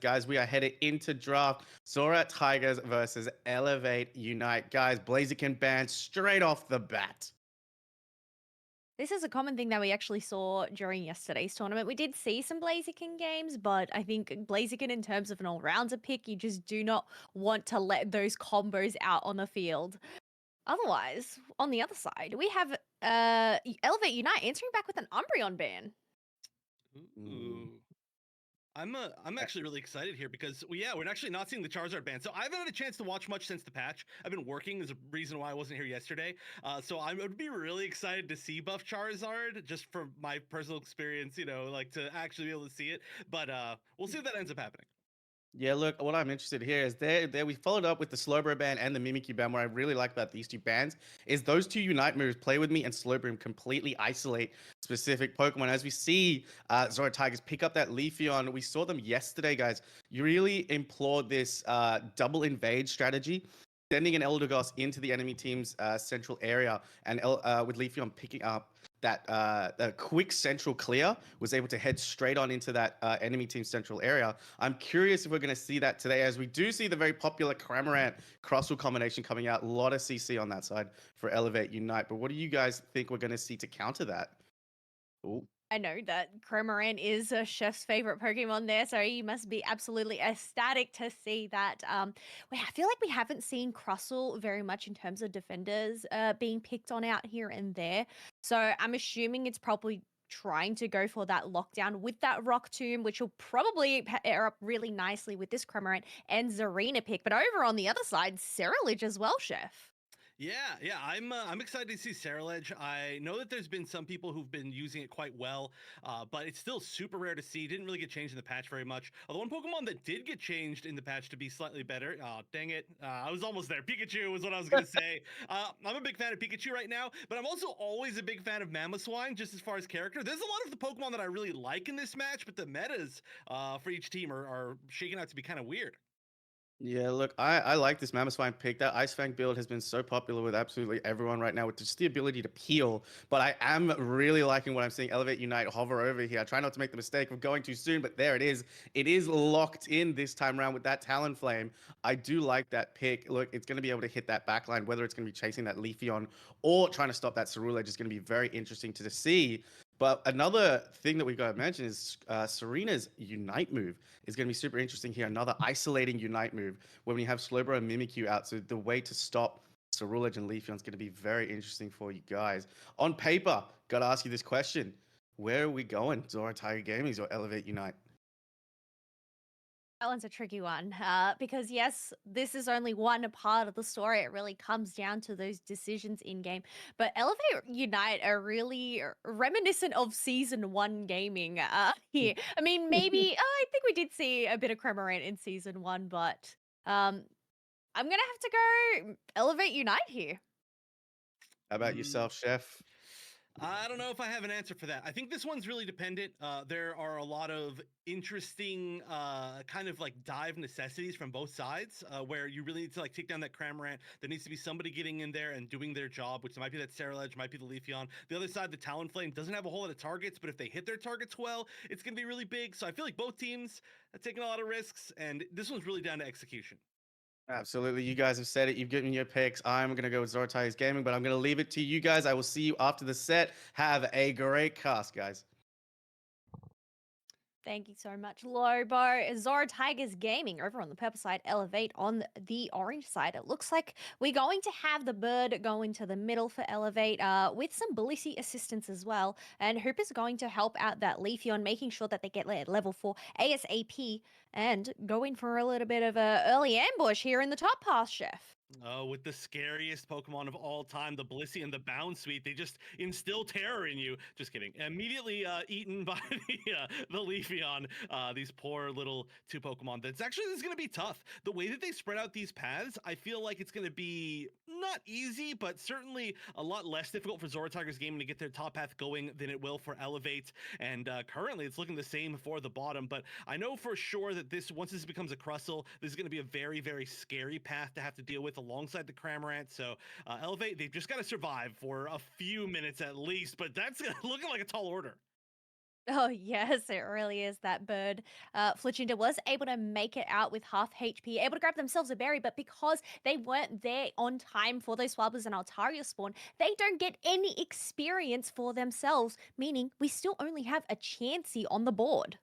Guys, we are headed into draft. Zora Tigers versus Elevate Unite. Guys, Blaziken banned straight off the bat. This is a common thing that we actually saw during yesterday's tournament. We did see some Blaziken games, but I think Blaziken, in terms of an all-rounder pick, you just do not want to let those combos out on the field. Otherwise, on the other side, we have Elevate Unite answering back with an Umbreon ban. Ooh. Ooh. I'm actually really excited here because we're actually not seeing the Charizard ban. So I haven't had a chance to watch much since the patch. I've been working. There's a reason why I wasn't here yesterday. So I would be really excited to see buff Charizard just from my personal experience, like to actually be able to see it. But we'll see if that ends up happening. Yeah, look, what I'm interested here is there we followed up with the Slowbro ban and the Mimikyu ban. What I really like about these two bans is those two Unite moves, Play With Me and Slowbro, completely isolate specific Pokemon. As we see Zora Tigers pick up that Leafeon, we saw them yesterday, guys. You really implored this double invade strategy, sending an Eldegoss into the enemy team's central area, and with Leafeon picking up that quick central clear, was able to head straight on into that enemy team central area. I'm curious if we're going to see that today, as we do see the very popular Cramorant Crosswell combination coming out. A lot of CC on that side for Elevate Unite. But what do you guys think we're going to see to counter that? Ooh. I know that Cramorant is a chef's favorite Pokemon there, so you must be absolutely ecstatic to see that. I feel like we haven't seen Crustle very much in terms of defenders being picked on out here and there. So I'm assuming it's probably trying to go for that lockdown with that Rock Tomb, which will probably pair up really nicely with this Cramorant and Zarina pick. But over on the other side, Ceruledge as well, Chef. Yeah, I'm excited to see Ceruledge. I know that there's been some people who've been using it quite well, but it's still super rare to see. Didn't really get changed in the patch very much. Although one Pokemon that did get changed in the patch to be slightly better, oh dang it, I was almost there. Pikachu was what I was gonna say. I'm a big fan of Pikachu right now, but I'm also always a big fan of Mamoswine, just as far as character. There's a lot of the Pokemon that I really like in this match, but the metas for each team are shaking out to be kind of weird. Yeah, look, I like this Mamoswine pick. That Ice Fang build has been so popular with absolutely everyone right now, with just the ability to peel. But I am really liking what I'm seeing Elevate Unite hover over here. I try not to make the mistake of going too soon, but there it is. It is locked in this time around with that Talonflame. I do like that pick. Look, it's going to be able to hit that backline, whether it's going to be chasing that Leafeon or trying to stop that Ceruledge is going to be very interesting to see. But another thing that we've got to mention is Serena's Unite move is going to be super interesting here. Another isolating Unite move when we have Slowbro and Mimikyu out. So the way to stop Ceruledge and Leafeon is going to be very interesting for you guys. On paper, got to ask you this question. Where are we going? Zora Tiger Gaming or Elevate Unite? That one's a tricky one because, yes, this is only one part of the story. It really comes down to those decisions in game. But Elevate Unite are really reminiscent of Season 1 gaming here. I mean, maybe, I think we did see a bit of Cramorant in Season 1, but I'm going to have to go Elevate Unite here. How about yourself, Chef? I don't know if I have an answer for that. I think this one's really dependent. There are a lot of interesting kind of like dive necessities from both sides, where you really need to like take down that Cramorant. There needs to be somebody getting in there and doing their job, which might be that Ceruledge, might be the Leafeon. The other side, the Talonflame, doesn't have a whole lot of targets, but if they hit their targets well, it's going to be really big. So I feel like both teams are taking a lot of risks, and this one's really down to execution. Absolutely. You guys have said it. You've given your picks. I'm going to go with Zora Gaming, but I'm going to leave it to you guys. I will see you after the set. Have a great cast, guys. Thank you so much, Lobo. XoraTigersGaming over on the purple side, Elevate on the orange side. It looks like we're going to have the bird go into the middle for Elevate with some bully seat assistance as well. And Hoop is going to help out that Leafeon, making sure that they get level 4 ASAP and go in for a little bit of a early ambush here in the top path, Chef. Oh, with the scariest Pokemon of all time, the Blissey and the Bound Suite, they just instill terror in you. Just kidding. Immediately eaten by the Leafeon. These poor little two Pokemon. This is going to be tough. The way that they spread out these paths, I feel like it's going to be not easy, but certainly a lot less difficult for Zora Tigers Gaming to get their top path going than it will for Elevate. And currently, it's looking the same for the bottom. But I know for sure that once this becomes a Crustle, this is going to be a very, very scary path to have to deal with alongside the Cramorant. So Elevate, they've just got to survive for a few minutes at least, but that's looking like a tall order. Oh, yes, it really is that bird. Fletchinder was able to make it out with half HP, able to grab themselves a berry, but because they weren't there on time for those Swabbers and Altaria spawn, they don't get any experience for themselves, meaning we still only have a Chansey on the board.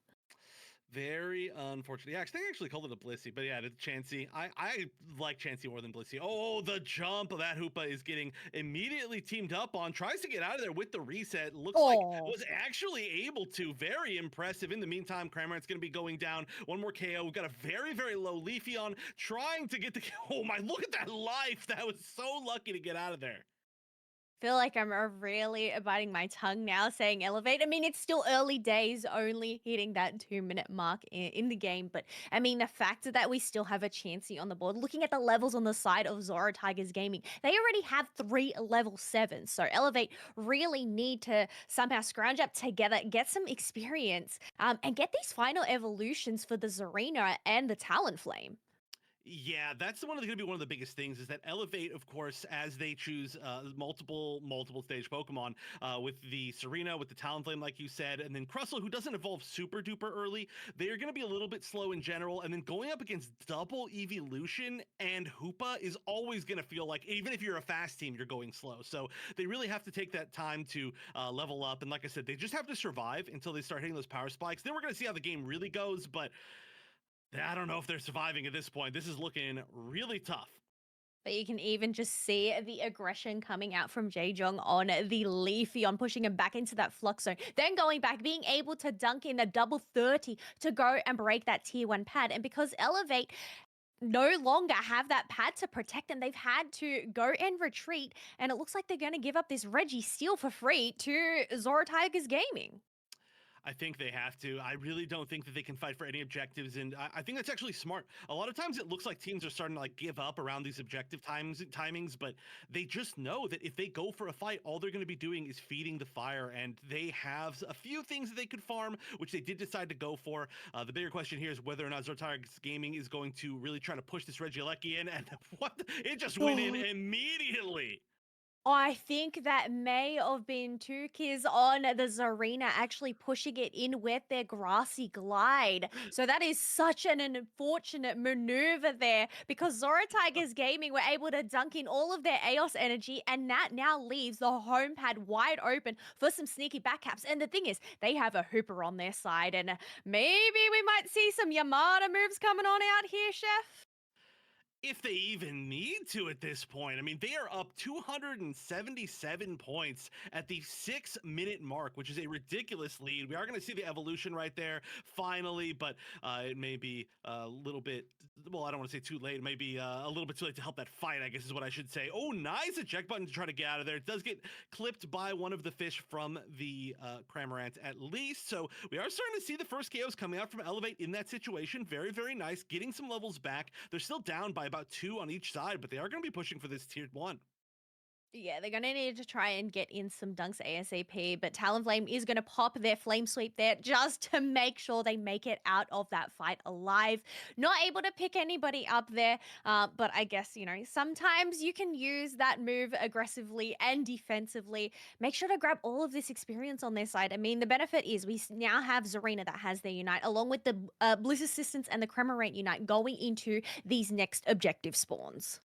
Very unfortunate. Yeah, I actually called it a Blissey, but yeah, it's Chansey. I like Chansey more than Blissey. Oh, the jump that Hoopa is getting immediately teamed up on. Tries to get out of there with the reset. Looks like Oh. was actually able to. Very impressive. In the meantime, Cramorant's going to be going down. One more KO. We've got a very, very low Leafeon trying to get the... Oh my, look at that life. That was so lucky to get out of there. Feel like I'm really biting my tongue now saying elevate. I mean, it's still early days, only hitting that 2-minute mark in the game. But I mean, the fact that we still have a Chansey on the board, looking at the levels on the side of XoraTigersGaming, they already have 3 level 7s. So elevate really need to somehow scrounge up together, get some experience, and get these final evolutions for the Zarina and the Talonflame. Yeah, that's going to be one of the biggest things is that Elevate, of course, as they choose multiple stage Pokemon with the Serena, with the Talonflame, like you said, and then Crustle, who doesn't evolve super duper early, they are going to be a little bit slow in general. And then going up against double evolution and Hoopa is always going to feel like, even if you're a fast team, you're going slow. So they really have to take that time to level up. And like I said, they just have to survive until they start hitting those power spikes. Then we're going to see how the game really goes. But I don't know if they're surviving at this point. This is looking really tough. But you can even just see the aggression coming out from Jaejong on the Leafeon, pushing him back into that flux zone. Then going back, being able to dunk in a double 30 to go and break that tier 1 pad. And because Elevate no longer have that pad to protect them, they've had to go and retreat. And it looks like they're going to give up this Reggie Steel for free to XoraTigersGaming. I think they have to. I really don't think that they can fight for any objectives, and I think that's actually smart. A lot of times it looks like teams are starting to like give up around these objective timings, but they just know that if they go for a fight, all they're going to be doing is feeding the fire, and they have a few things that they could farm, which they did decide to go for. The bigger question here is whether or not XoraTigersGaming Gaming is going to really try to push this Regieleki in, and it just went in immediately. I think that may have been Tukis on the Zarina actually pushing it in with their grassy glide. So that is such an unfortunate maneuver there because XoraTigersGaming were able to dunk in all of their Eos energy, and that now leaves the home pad wide open for some sneaky backcaps. And the thing is, they have a Hooper on their side, and maybe we might see some Yamada moves coming on out here, Chef. If they even need to at this point. I mean, they are up 277 points at the 6-minute mark, which is a ridiculous lead. We are going to see the evolution right there finally, but it may be a little bit, well, I don't want to say too late. It may be a little bit too late to help that fight, I guess is what I should say. Oh, nice eject button to try to get out of there. It does get clipped by one of the fish from the Cramorant at least. So we are starting to see the first KOs coming out from Elevate in that situation. Very, very nice. Getting some levels back. They're still down by about 2 on each side, but they are going to be pushing for this tier 1. Yeah, they're going to need to try and get in some dunks ASAP, but Talonflame is going to pop their flame sweep there just to make sure they make it out of that fight alive. Not able to pick anybody up there, but I guess, sometimes you can use that move aggressively and defensively. Make sure to grab all of this experience on their side. I mean, the benefit is we now have Zarina that has their Unite, along with the Bliss Assistance and the Cramorant Unite going into these next objective spawns.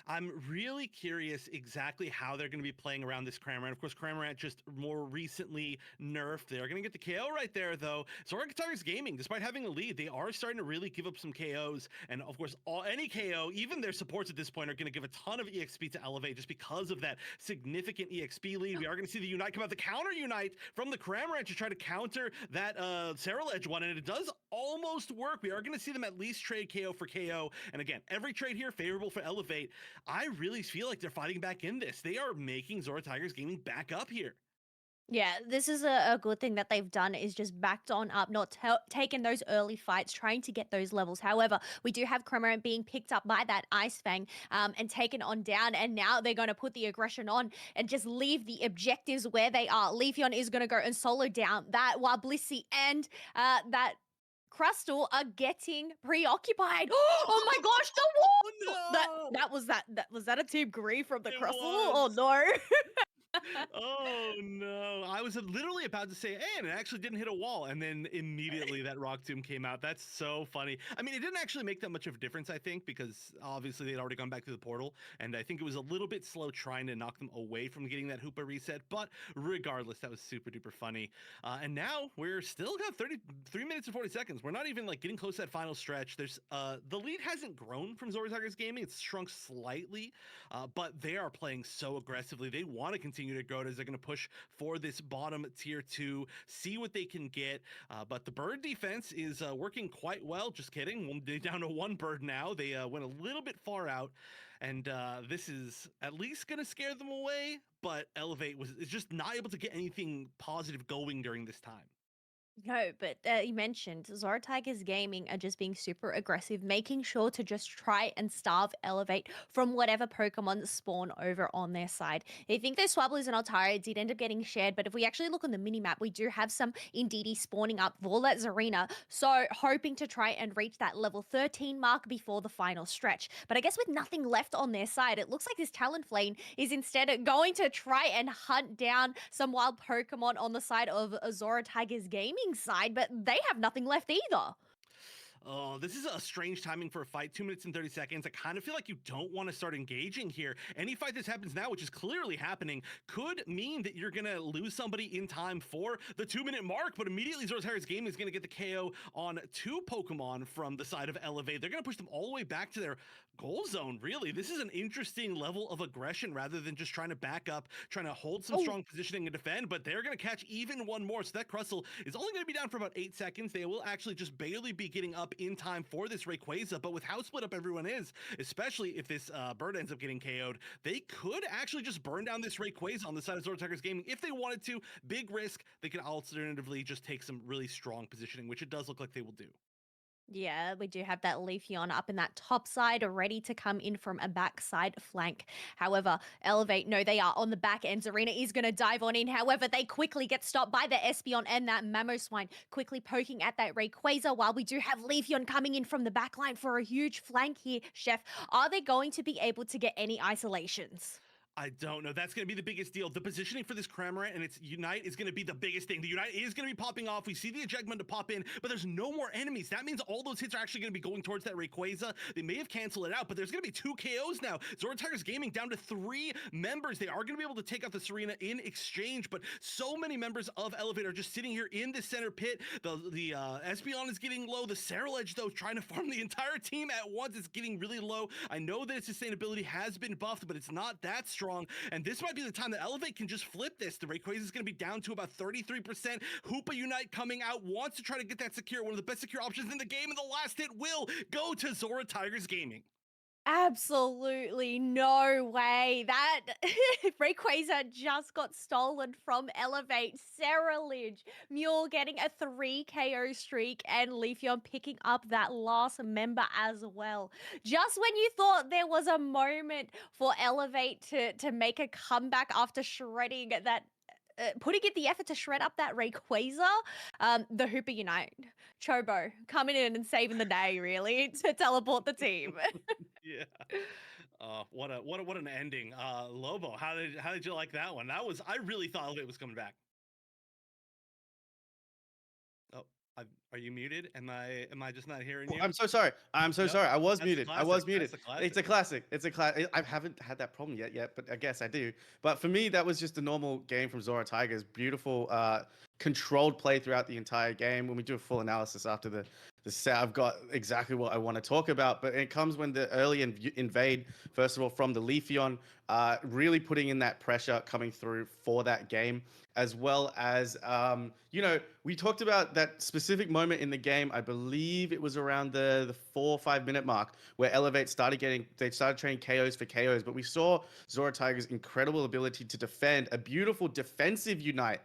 I'm really curious exactly how they're going to be playing around this Cramorant. Of course, Cramorant just more recently nerfed. They're going to get the KO right there, though. XoraTigersGaming, despite having a lead, they are starting to really give up some KOs. And of course, any KO, even their supports at this point, are going to give a ton of EXP to Elevate just because of that significant EXP lead. We are going to see the Unite come out, the counter Unite from the Cramorant to try to counter that Ceruledge one, and it does almost work. We are going to see them at least trade KO for KO. And again, every trade here favorable for Elevate. I really feel like they're fighting back in this. They are making XoraTigersGaming back up here. Yeah, this is a good thing that they've done is just backed on up, not taken those early fights, trying to get those levels. However, we do have Cramorant being picked up by that Ice Fang and taken on down, and now they're going to put the aggression on and just leave the objectives where they are. Leafeon is going to go and solo down that, while Blissey and that Crustle are getting preoccupied. Oh my gosh, the wall! Oh, no! That was a Team Green from the It Crustle? was. Oh no. Oh no! I was literally about to say, "Hey," and it actually didn't hit a wall, and then immediately that rock tomb came out. That's so funny. I mean, it didn't actually make that much of a difference, I think, because obviously they'd already gone back to the portal, and I think it was a little bit slow trying to knock them away from getting that Hoopa reset. But regardless, that was super duper funny. And now we're still got 33 minutes and 40 seconds. We're not even like getting close to that final stretch. There's the lead hasn't grown from XoraTigersGaming. It's shrunk slightly, but they are playing so aggressively. They want to continue to grow it as they're going to push for this bottom tier 2, see what they can get. But the bird defense is working quite well. Just kidding. They're down to one bird now. They went a little bit far out. And this is at least going to scare them away. But Elevate is just not able to get anything positive going during this time. No, but you mentioned XoraTigersGaming are just being super aggressive, making sure to just try and starve Elevate from whatever Pokemon spawn over on their side. I think those Swabblers and Altaria did end up getting shared, but if we actually look on the minimap, we do have some Indeedee spawning up for that Zarina, so hoping to try and reach that level 13 mark before the final stretch. But I guess with nothing left on their side, it looks like this Talonflame is instead going to try and hunt down some wild Pokemon on the side of XoraTigersGaming side, but they have nothing left either. Oh, this is a strange timing for a fight. 2 minutes and 30 seconds. I kind of feel like you don't want to start engaging here. Any fight that happens now, which is clearly happening, could mean that you're going to lose somebody in time for the 2-minute mark. But immediately, XoraTigersGaming is going to get the KO on 2 Pokemon from the side of Elevate. They're going to push them all the way back to their goal zone, really. This is an interesting level of aggression rather than just trying to back up, trying to hold some strong positioning and defend. But they're going to catch even one more. So that Crustle is only going to be down for about 8 seconds. They will actually just barely be getting up in time for this Rayquaza, but with how split up everyone is, especially if this bird ends up getting KO'd, they could actually just burn down this Rayquaza on the side of XoraTigersGaming if they wanted to. Big risk. They could alternatively just take some really strong positioning, which it does look like they will do. Yeah, we do have that Leafeon up in that top side, ready to come in from a backside flank. However, Elevate, no, they are on the back end. Zarina is going to dive on in. However, they quickly get stopped by the Espeon and that Mamoswine, quickly poking at that Rayquaza, while we do have Leafeon coming in from the back line for a huge flank here, Chef. Are they going to be able to get any isolations? I don't know. That's going to be the biggest deal. The positioning for this Cramorant and its Unite is going to be the biggest thing. The Unite is going to be popping off. We see the Ejectment to pop in, but there's no more enemies. That means all those hits are actually going to be going towards that Rayquaza. They may have canceled it out, but there's going to be 2 KOs now. XoraTigersGaming down to 3 members. They are going to be able to take out the Serena in exchange, but so many members of Elevate are just sitting here in the center pit. The Espeon is getting low. The Ceruledge, though, trying to farm the entire team at once, is getting really low. I know that its sustainability has been buffed, but it's not that strong. And this might be the time that Elevate can just flip this. The Rayquaza is going to be down to about 33%. Hoopa Unite coming out, wants to try to get that secure, one of the best secure options in the game, and the last hit will go to XoraTigersGaming. Absolutely no way. That Rayquaza just got stolen from Elevate. Ceruledge, Mule getting a 3 KO streak, and Leafeon picking up that last member as well. Just when you thought there was a moment for Elevate to make a comeback after shredding that. Putting in the effort to shred up that Rayquaza, the Hooper Unite, Chobo coming in and saving the day, really, to teleport the team. Yeah. What an ending. Lobo, how did you like that one? I really thought it was coming back. Oh, are you muted? Am I just not hearing you? I'm so sorry. I'm so No, sorry. I was that's a muted. I was classic. muted. That's a It's a classic. It's a classic. I haven't had that problem yet, but I guess I do. But for me, that was just a normal game from Zora Tigers. Beautiful, controlled play throughout the entire game. When we do a full analysis after the set, I've got exactly what I want to talk about. But it comes when the early invade, first of all, from the Leafeon, really putting in that pressure coming through for that game, as well as, we talked about that specific moment in the game. I believe it was around the 4 or 5 minute mark where Elevate started trading KOs for KOs, but we saw Zora Tiger's incredible ability to defend, a beautiful defensive Unite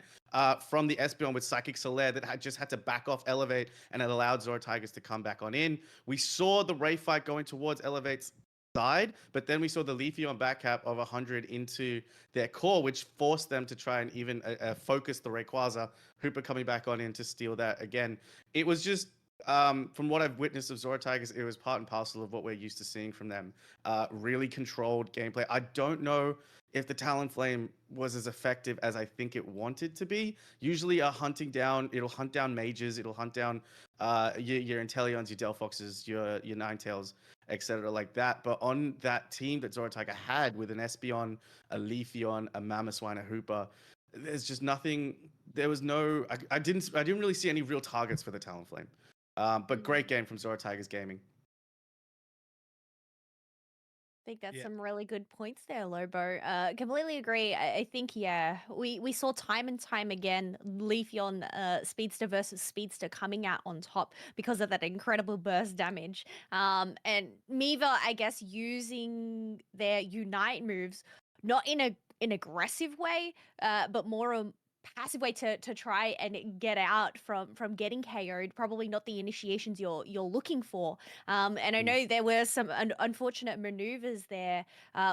from the Espeon with Psychic Solaire that just had to back off Elevate, and it allowed Zora Tigers to come back on in. We saw the Ray fight going towards Elevate's side, but then we saw the Leafeon back cap of 100 into their core, which forced them to try and even focus the Rayquaza. Hooper coming back on in to steal that again. It was just from what I've witnessed of XoraTigers, it was part and parcel of what we're used to seeing from them. Really controlled gameplay. I don't know if the Talonflame was as effective as I think it wanted to be. Usually, it'll hunt down mages, it'll hunt down your Inteleons, your Delphoxes, your Ninetales, etc. like that. But on that team that XoraTiger had with an Espeon, a Leafeon, a Mamoswine, a Hooper, there's just nothing. There was no. I didn't really see any real targets for the Talonflame. But great game from XoraTigersGaming. I think that's Yeah. some really good points there, Lobo. Completely agree. I think, yeah, we saw time and time again Leafeon Speedster versus Speedster coming out on top because of that incredible burst damage. And Miva, I guess, using their Unite moves, not in an aggressive way, but more a passive way to try and get out from getting KO'd. Probably not the initiations you're looking for. And I know there were some unfortunate maneuvers there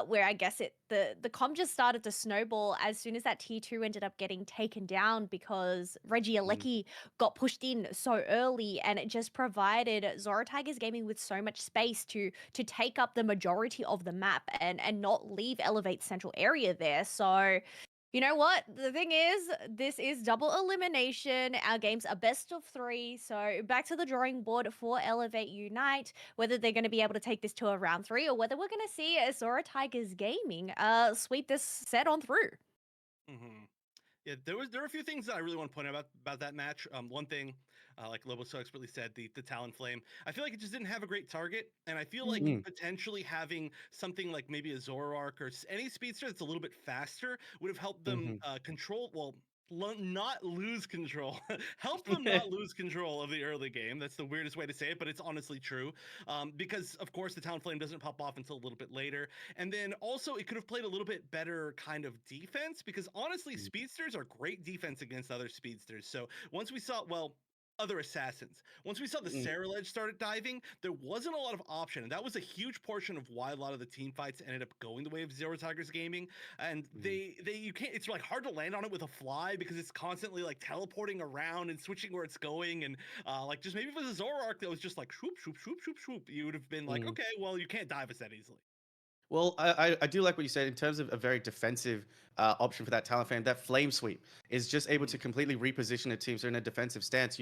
where I guess the comm just started to snowball as soon as that T2 ended up getting taken down because Reggie Alecki got pushed in so early, and it just provided XoraTigersGaming with so much space to take up the majority of the map and not leave Elevate Central area there. So you know what? The thing is, this is double elimination. Our game's a best of 3. So back to the drawing board for Elevate Unite, whether they're going to be able to take this to a round 3 or whether we're going to see XoraTigersGaming sweep this set on through. Mm-hmm. Yeah, there were a few things that I really want to point out about that match. One thing, like Lobo so expertly said, the Talonflame. I feel like it just didn't have a great target, and I feel like potentially having something like maybe a Zoroark or any speedster that's a little bit faster would have helped them control. Well. Not lose control, help them not lose control of the early game. That's the weirdest way to say it, but it's honestly true. Because of course the Talonflame doesn't pop off until a little bit later, and then also it could have played a little bit better kind of defense because honestly, speedsters are great defense against other speedsters. So once we saw, well, other assassins. Once we saw the Saraledge started diving, there wasn't a lot of option, and that was a huge portion of why a lot of the team fights ended up going the way of XoraTigersGaming. And you can't. It's like hard to land on it with a fly because it's constantly like teleporting around and switching where it's going, and like just maybe if it was a Zoroark that was just like swoop, swoop, swoop, swoop, swoop, you would have been like, okay, well you can't dive us that easily. Well, I do like what you said in terms of a very defensive option for that Talonflame. That Flame Sweep is just able to completely reposition a team. So in a defensive stance,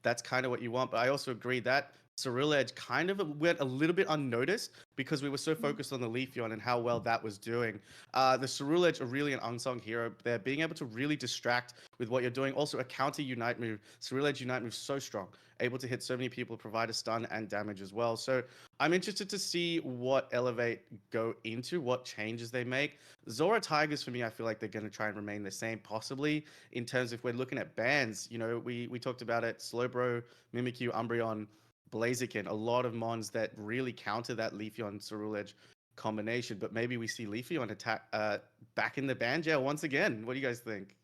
that's kind of what you want. But I also agree that Ceruledge kind of went a little bit unnoticed because we were so focused on the Leafeon and how well that was doing. The Ceruledge are really an unsung hero. They're being able to really distract with what you're doing. Also, a counter Unite move. Ceruledge Unite move so strong, able to hit so many people, provide a stun and damage as well. So I'm interested to see what Elevate go into, what changes they make. XoraTigers, for me, I feel like they're going to try and remain the same, possibly in terms if we're looking at bans. We talked about it: Slowbro, Mimikyu, Umbreon, Blaziken, a lot of mons that really counter that Leafeon Ceruledge combination. But maybe we see Leafeon attack back in the ban jail once again. What do you guys think?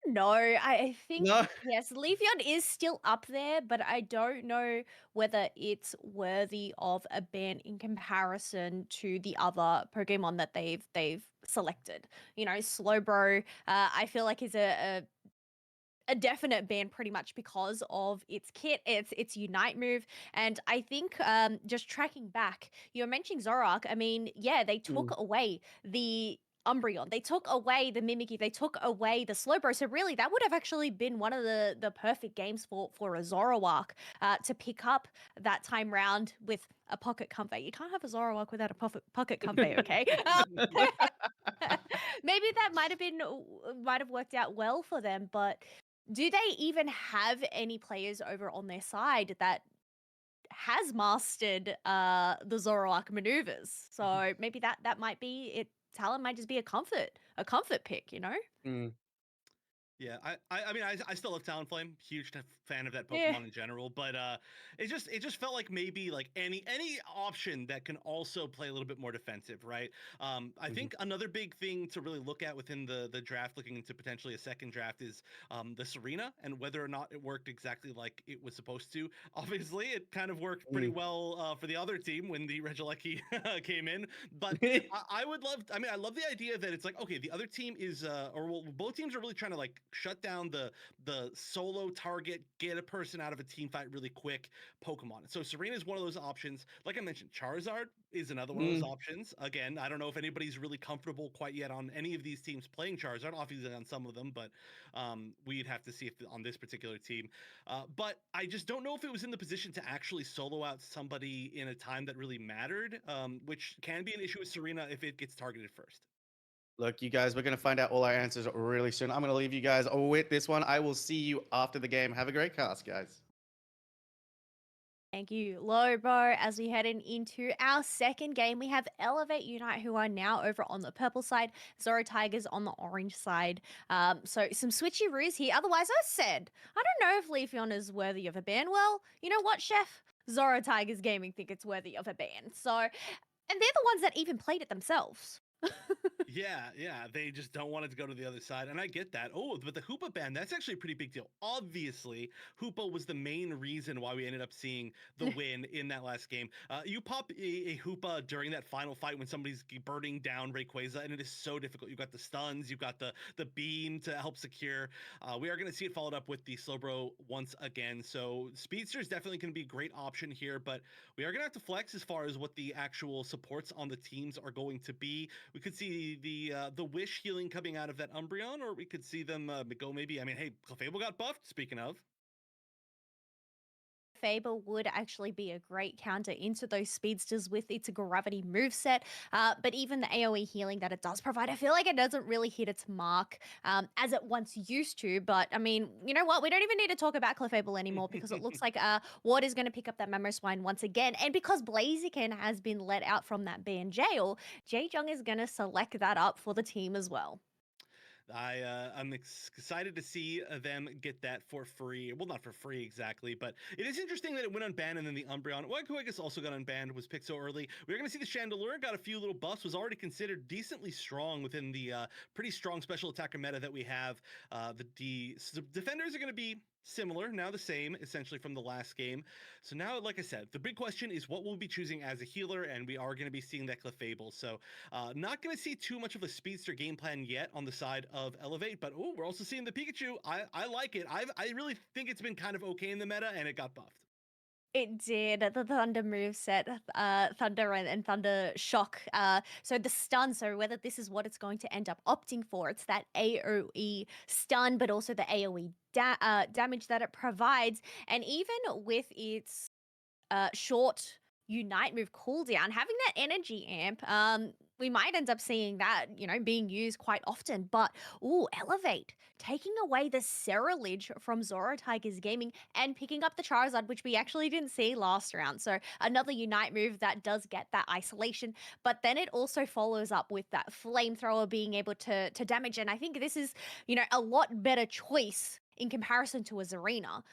No, I think No. yes, Leafeon is still up there, but I don't know whether it's worthy of a ban in comparison to the other Pokemon that they've selected. Slowbro, I feel like is a definite ban pretty much because of its kit, its Unite move. And I think just tracking back, you're mentioning Zoroark. I mean, yeah, they took away the Umbreon, they took away the Mimikyu, they took away the Slowbro. So really, that would have actually been one of the perfect games for a Zoroark to pick up that time round with a pocket comfort. You can't have a Zoroark without a pocket comfort, okay? Maybe that might have worked out well for them, but do they even have any players over on their side that has mastered the Zoroark maneuvers? So maybe that might be it. Talon might just be a comfort pick, Mm. Yeah, I mean, I still love Talonflame. Huge fan of that Yeah. Pokemon in general, but it just felt like maybe like any option that can also play a little bit more defensive, right? I think another big thing to really look at within the draft, looking into potentially a second draft, is the Serena and whether or not it worked exactly like it was supposed to. Obviously, it kind of worked pretty well for the other team when the Regieleki came in, but I would love. I mean, I love the idea that it's like, okay, the other team is, or well, both teams are really trying to like shut down the solo target, get a person out of a team fight really quick Pokemon. So Serena is one of those options. Like I mentioned, Charizard is another one of those options. Again, I don't know if anybody's really comfortable quite yet on any of these teams playing Charizard, obviously on some of them, but we'd have to see if on this particular team. But I just don't know if it was in the position to actually solo out somebody in a time that really mattered, which can be an issue with Serena if it gets targeted first. Look, you guys, we're going to find out all our answers really soon. I'm going to leave you guys with this one. I will see you after the game. Have a great cast, guys. Thank you, Lobo. As we head into our second game, we have Elevate Unite, who are now over on the purple side, XoraTigers on the orange side. So some switcheroos here. Otherwise, I said, I don't know if Leafeon is worthy of a ban. Well, you know what, Chef? XoraTigersGaming think it's worthy of a ban. So, and they're the ones that even played it themselves. Yeah, they just don't want it to go to the other side, and I get that. Oh, but the Hoopa ban, that's actually a pretty big deal. Obviously, Hoopa was the main reason why we ended up seeing the win in that last game. You pop a Hoopa during that final fight when somebody's burning down Rayquaza, and it is so difficult. You've got the stuns, you've got the beam to help secure. We are going to see it followed up with the Slowbro once again, so Speedster is definitely going to be a great option here, but we are going to have to flex as far as what the actual supports on the teams are going to be. We could see the Wish healing coming out of that Umbreon, or we could see them go maybe. I mean, hey, Clefable got buffed. Speaking of. Faber would actually be a great counter into those speedsters with its gravity moveset. But even the AoE healing that it does provide, I feel like it doesn't really hit its mark as it once used to. But I mean, you know what? We don't even need to talk about Clefable anymore because it looks like Ward is going to pick up that Mamoswine once again. And because Blaziken has been let out from that ban jail, Jung is going to select that up for the team as well. I'm excited to see them get that for free. Well, not for free exactly, but it is interesting that it went unbanned and then the Umbreon, who I guess also got unbanned, was picked so early. We're going to see the Chandelure got a few little buffs, was already considered decently strong within the pretty strong special attacker meta that we have. The defenders are going to be similar, now the same, essentially from the last game. So now, like I said, the big question is what we'll be choosing as a healer, and we are going to be seeing that Clefable. So not going to see too much of a speedster game plan yet on the side of Elevate, but we're also seeing the Pikachu. I like it. I really think it's been kind of okay in the meta, and it got buffed. It did. The Thunder moveset, Thunder and Thunder Shock. So the stun, so whether this is what it's going to end up opting for, it's that AoE stun, but also the AoE damage that it provides. And even with its short Unite move cooldown, having that energy amp, we might end up seeing that, you know, being used quite often. But, Elevate, taking away the Cerulege from XoraTigersGaming and picking up the Charizard, which we actually didn't see last round. So another Unite move that does get that isolation, but then it also follows up with that Flamethrower being able to damage. And I think this is, you know, a lot better choice in comparison to a Zarina.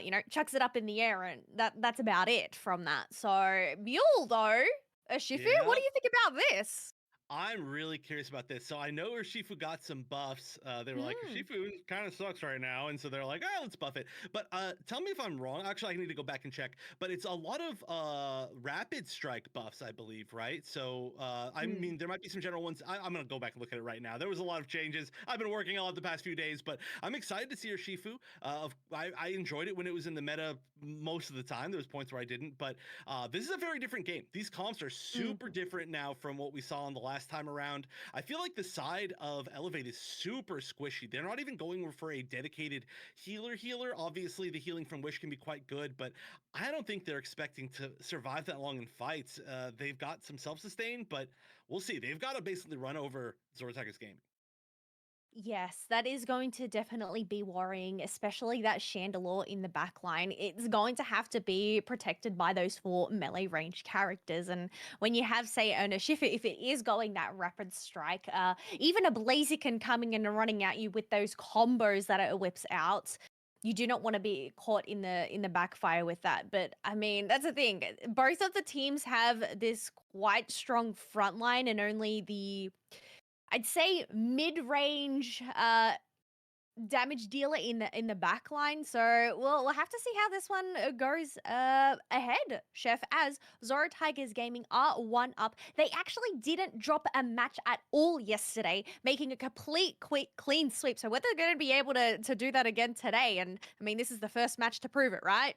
You know, chucks it up in the air, and that's about it from that. So Mule though, Shifu, what do you think about this? I'm really curious about this. So I know Urshifu got some buffs. They were like, Urshifu kind of sucks right now. And so they're like, let's buff it. But tell me if I'm wrong. Actually, I need to go back and check. But it's a lot of rapid strike buffs, I believe, right? So, I mean, there might be some general ones. I'm going to go back and look at it right now. There was a lot of changes. I've been working on it the past few days, but I'm excited to see Urshifu. I enjoyed it when it was in the meta most of the time. There was points where I didn't. But this is a very different game. These comps are super different now from what we saw in the last time around. I feel like the side of Elevate is super squishy. They're not even going for a dedicated healer. Obviously, the healing from Wish can be quite good, but I don't think they're expecting to survive that long in fights. They've got some self-sustain, but we'll see. They've got to basically run over XoraTigersGaming. Yes, that is going to definitely be worrying, especially that Chandelure in the back line. It's going to have to be protected by those 4 melee range characters. And when you have, say, an Urshifu, if it is going that rapid strike, even a Blaziken coming in and running at you with those combos that it whips out, you do not want to be caught in the backfire with that. But I mean, that's the thing. Both of the teams have this quite strong front line, and only the, I'd say, mid-range damage dealer in the back line. So we'll have to see how this one goes ahead, Chef, as XoraTigersGaming are 1-up. They actually didn't drop a match at all yesterday, making a complete clean sweep. So whether they're going to be able to do that again today, and I mean, this is the first match to prove it, right?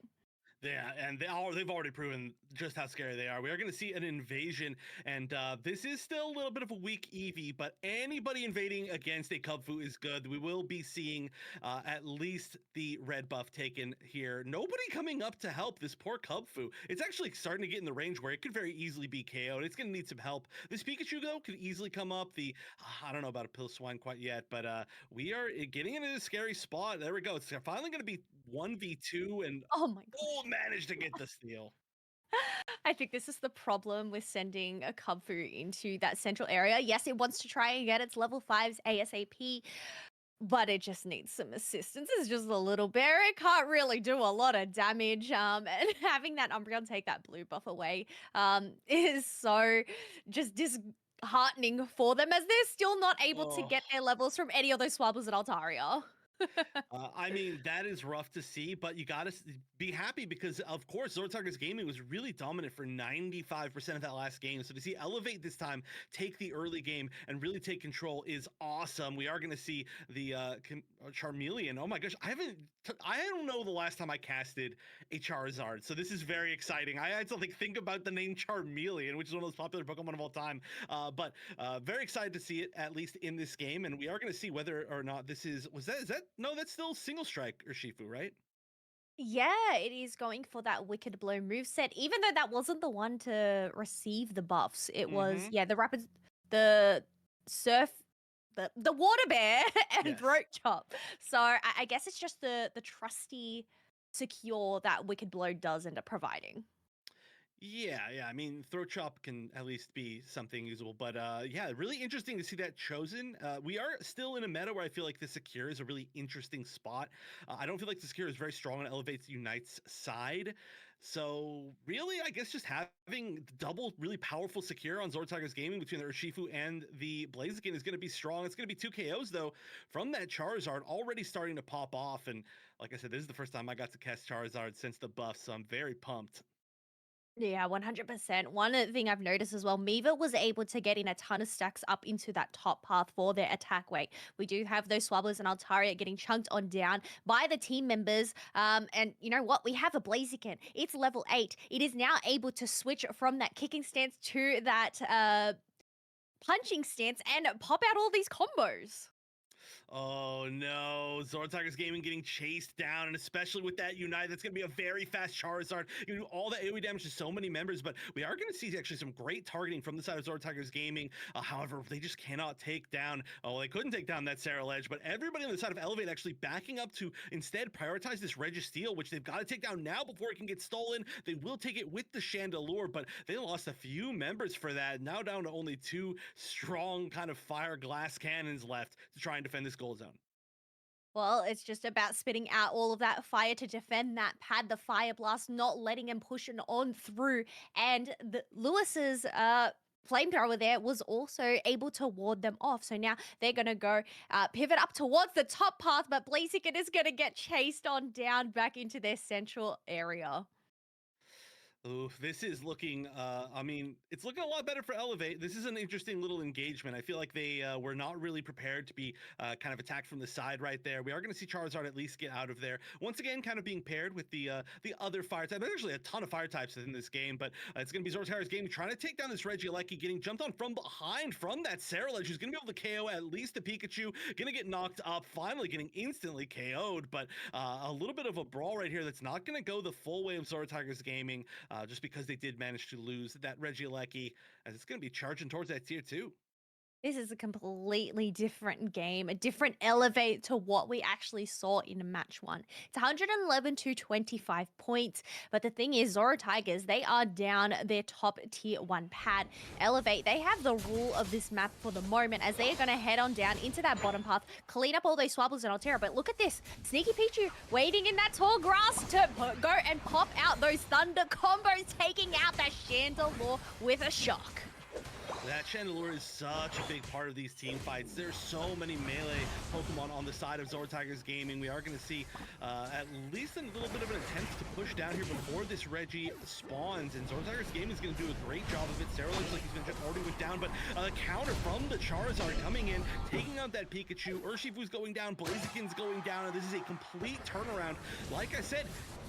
Yeah, and they've already proven just how scary they are. We are going to see an invasion, and this is still a little bit of a weak Eevee, but anybody invading against a Ghatlue is good. We will be seeing at least the red buff taken here. Nobody coming up to help this poor Ghatlue. It's actually starting to get in the range where it could very easily be KO'd. It's going to need some help. This Pikachu, though, could easily come up. I don't know about a Pilswine quite yet, but we are getting into a scary spot. There we go. It's finally going to be 1v2, and Oh my god. oh, managed to get the steal. I think this is the problem with sending a Ghatlue into that central area. Yes, it wants to try and get its level 5s ASAP, but it just needs some assistance. It's just a little bear. It can't really do a lot of damage. And having that Umbreon take that blue buff away is so just disheartening for them, as they're still not able to get their levels from any of those Swabbles and Altaria. I mean, that is rough to see, but you gotta be happy because, of course, XoraTigersGaming was really dominant for 95% of that last game. So to see Elevate this time take the early game and really take control is awesome. We are going to see the Charmeleon. Oh my gosh, I don't know the last time I casted a Charizard, so this is very exciting. I had to think about the name Charmeleon, which is one of those popular Pokemon of all time. But very excited to see it at least in this game, and we are going to see whether or not this is that no, that's still Single Strike or Shifu, right? Yeah, it is going for that Wicked Blow moveset, even though that wasn't the one to receive the buffs. It was, yeah, the Surf, the Water Bear and Yes. Throat Chop. So I guess it's just the trusty secure that Wicked Blow does end up providing. Yeah. I mean, Throat Chop can at least be something usable, but yeah, really interesting to see that chosen. We are still in a meta where I feel like the Secure is a really interesting spot. I don't feel like the Secure is very strong on Elevate's Unite's side. So really, I guess just having double really powerful Secure on XoraTigersGaming between the Urshifu and the Blaziken is going to be strong. It's going to be 2 KOs though from that Charizard already starting to pop off. And like I said, this is the first time I got to cast Charizard since the buff, so I'm very pumped. Yeah, 100%. One thing I've noticed as well, Miva was able to get in a ton of stacks up into that top path for their attack weight. We do have those Swabblers and Altaria getting chunked on down by the team members. And you know what? We have a Blaziken. It's level 8. It is now able to switch from that kicking stance to that punching stance and pop out all these combos. Oh no, XoraTigersGaming getting chased down, and especially with that Unite, that's going to be a very fast Charizard. You do all the AoE damage to so many members, but we are going to see actually some great targeting from the side of XoraTigersGaming. However, they just cannot take down, they couldn't take down that Sarah Ledge, but everybody on the side of Elevate actually backing up to instead prioritize this Registeel, which they've got to take down now before it can get stolen. They will take it with the Chandelure, but they lost a few members for that. Now down to only 2 strong kind of fire glass cannons left to try and defend this gold zone. Well, it's just about spitting out all of that fire to defend that pad, the Fire Blast, not letting him push it on through. And Lewis's flamethrower there was also able to ward them off. So now they're going to go pivot up towards the top path, but Blaziken is going to get chased on down back into their central area. Ooh, this is looking, I mean, it's looking a lot better for Elevate. This is an interesting little engagement. I feel like they were not really prepared to be kind of attacked from the side right there. We are going to see Charizard at least get out of there. Once again, kind of being paired with the other fire type. There's actually a ton of fire types in this game, but it's going to be XoraTigersGaming trying to take down this Regieleki, getting jumped on from behind from that Sarah Ledge, who's going to be able to KO at least the Pikachu. Going to get knocked up, finally getting instantly KO'd, but a little bit of a brawl right here that's not going to go the full way of XoraTigersGaming. Just because they did manage to lose that Regieleki, as it's going to be charging towards that tier 2. This is a completely different game, a different Elevate to what we actually saw in match 1. It's 111 to 25 points, but the thing is, XoraTigers, they are down their top tier 1 pad. Elevate, they have the rule of this map for the moment, as they are going to head on down into that bottom path, clean up all those Swabbles and Altera. But look at this, Sneaky Pichu waiting in that tall grass to go and pop out those Thunder combos, taking out that Chandelure with a shock. That Chandelure is such a big part of these team fights. There's so many melee Pokemon on the side of XoraTigersGaming. We are going to see at least a little bit of an attempt to push down here before this Reggie spawns. And XoraTigersGaming is going to do a great job of it. Sarah looks like he's going to already went down, but a counter from the Charizard coming in, taking out that Pikachu. Urshifu's going down, Blaziken's going down, and this is a complete turnaround. Like I said,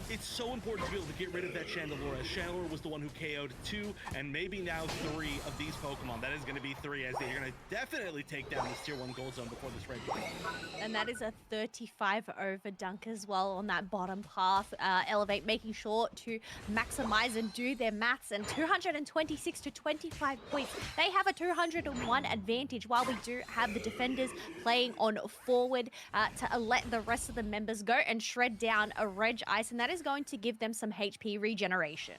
it's so important to be able to get rid of that Chandelure, as Chandelure was the one who KO'd 2 and maybe now 3 of these Pokemon. That is going to be 3, as they're going to definitely take down this Tier 1 Gold Zone before this Reggie. And that is a 35 over dunk as well on that bottom path. Elevate making sure to maximize and do their maths, and 226 to 25 points. They have a 201 advantage, while we do have the defenders playing on forward to let the rest of the members go and shred down a Reg Ice, and that is going to give them some HP regeneration.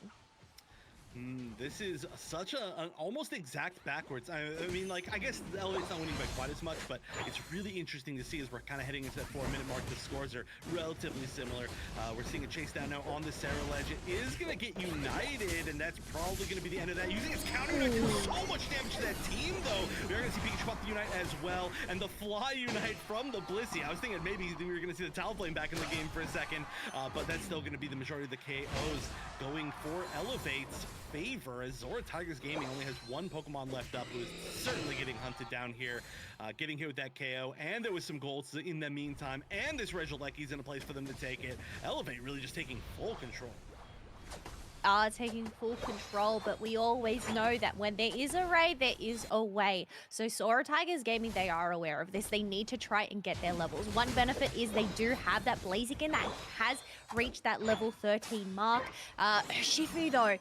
This is such an almost exact backwards. I mean, like, I guess the Elevate's not winning by quite as much, but it's really interesting to see as we're kind of heading into that 4-minute mark. The scores are relatively similar. We're seeing a chase down now on the Sarah Ledge. It is going to get United, and that's probably going to be the end of that. Using its counter to do so much damage to that team, though. We're going to see Pikachu pop the Unite as well, and the Fly Unite from the Blissey. I was thinking maybe we were going to see the Talonflame back in the game for a second, but that's still going to be the majority of the KOs going for Elevate's favor, as XoraTigersGaming only has 1 Pokemon left up, who is certainly getting hunted down here, getting hit with that KO, and there was some golds in the meantime, and this Regieleki's in a place for them to take it. Elevate really just taking full control. Taking full control, but we always know that when there is a raid, there is a way. So XoraTigersGaming, they are aware of this. They need to try and get their levels. One benefit is they do have that Blaziken that has reached that level 13 mark. Shifu, though,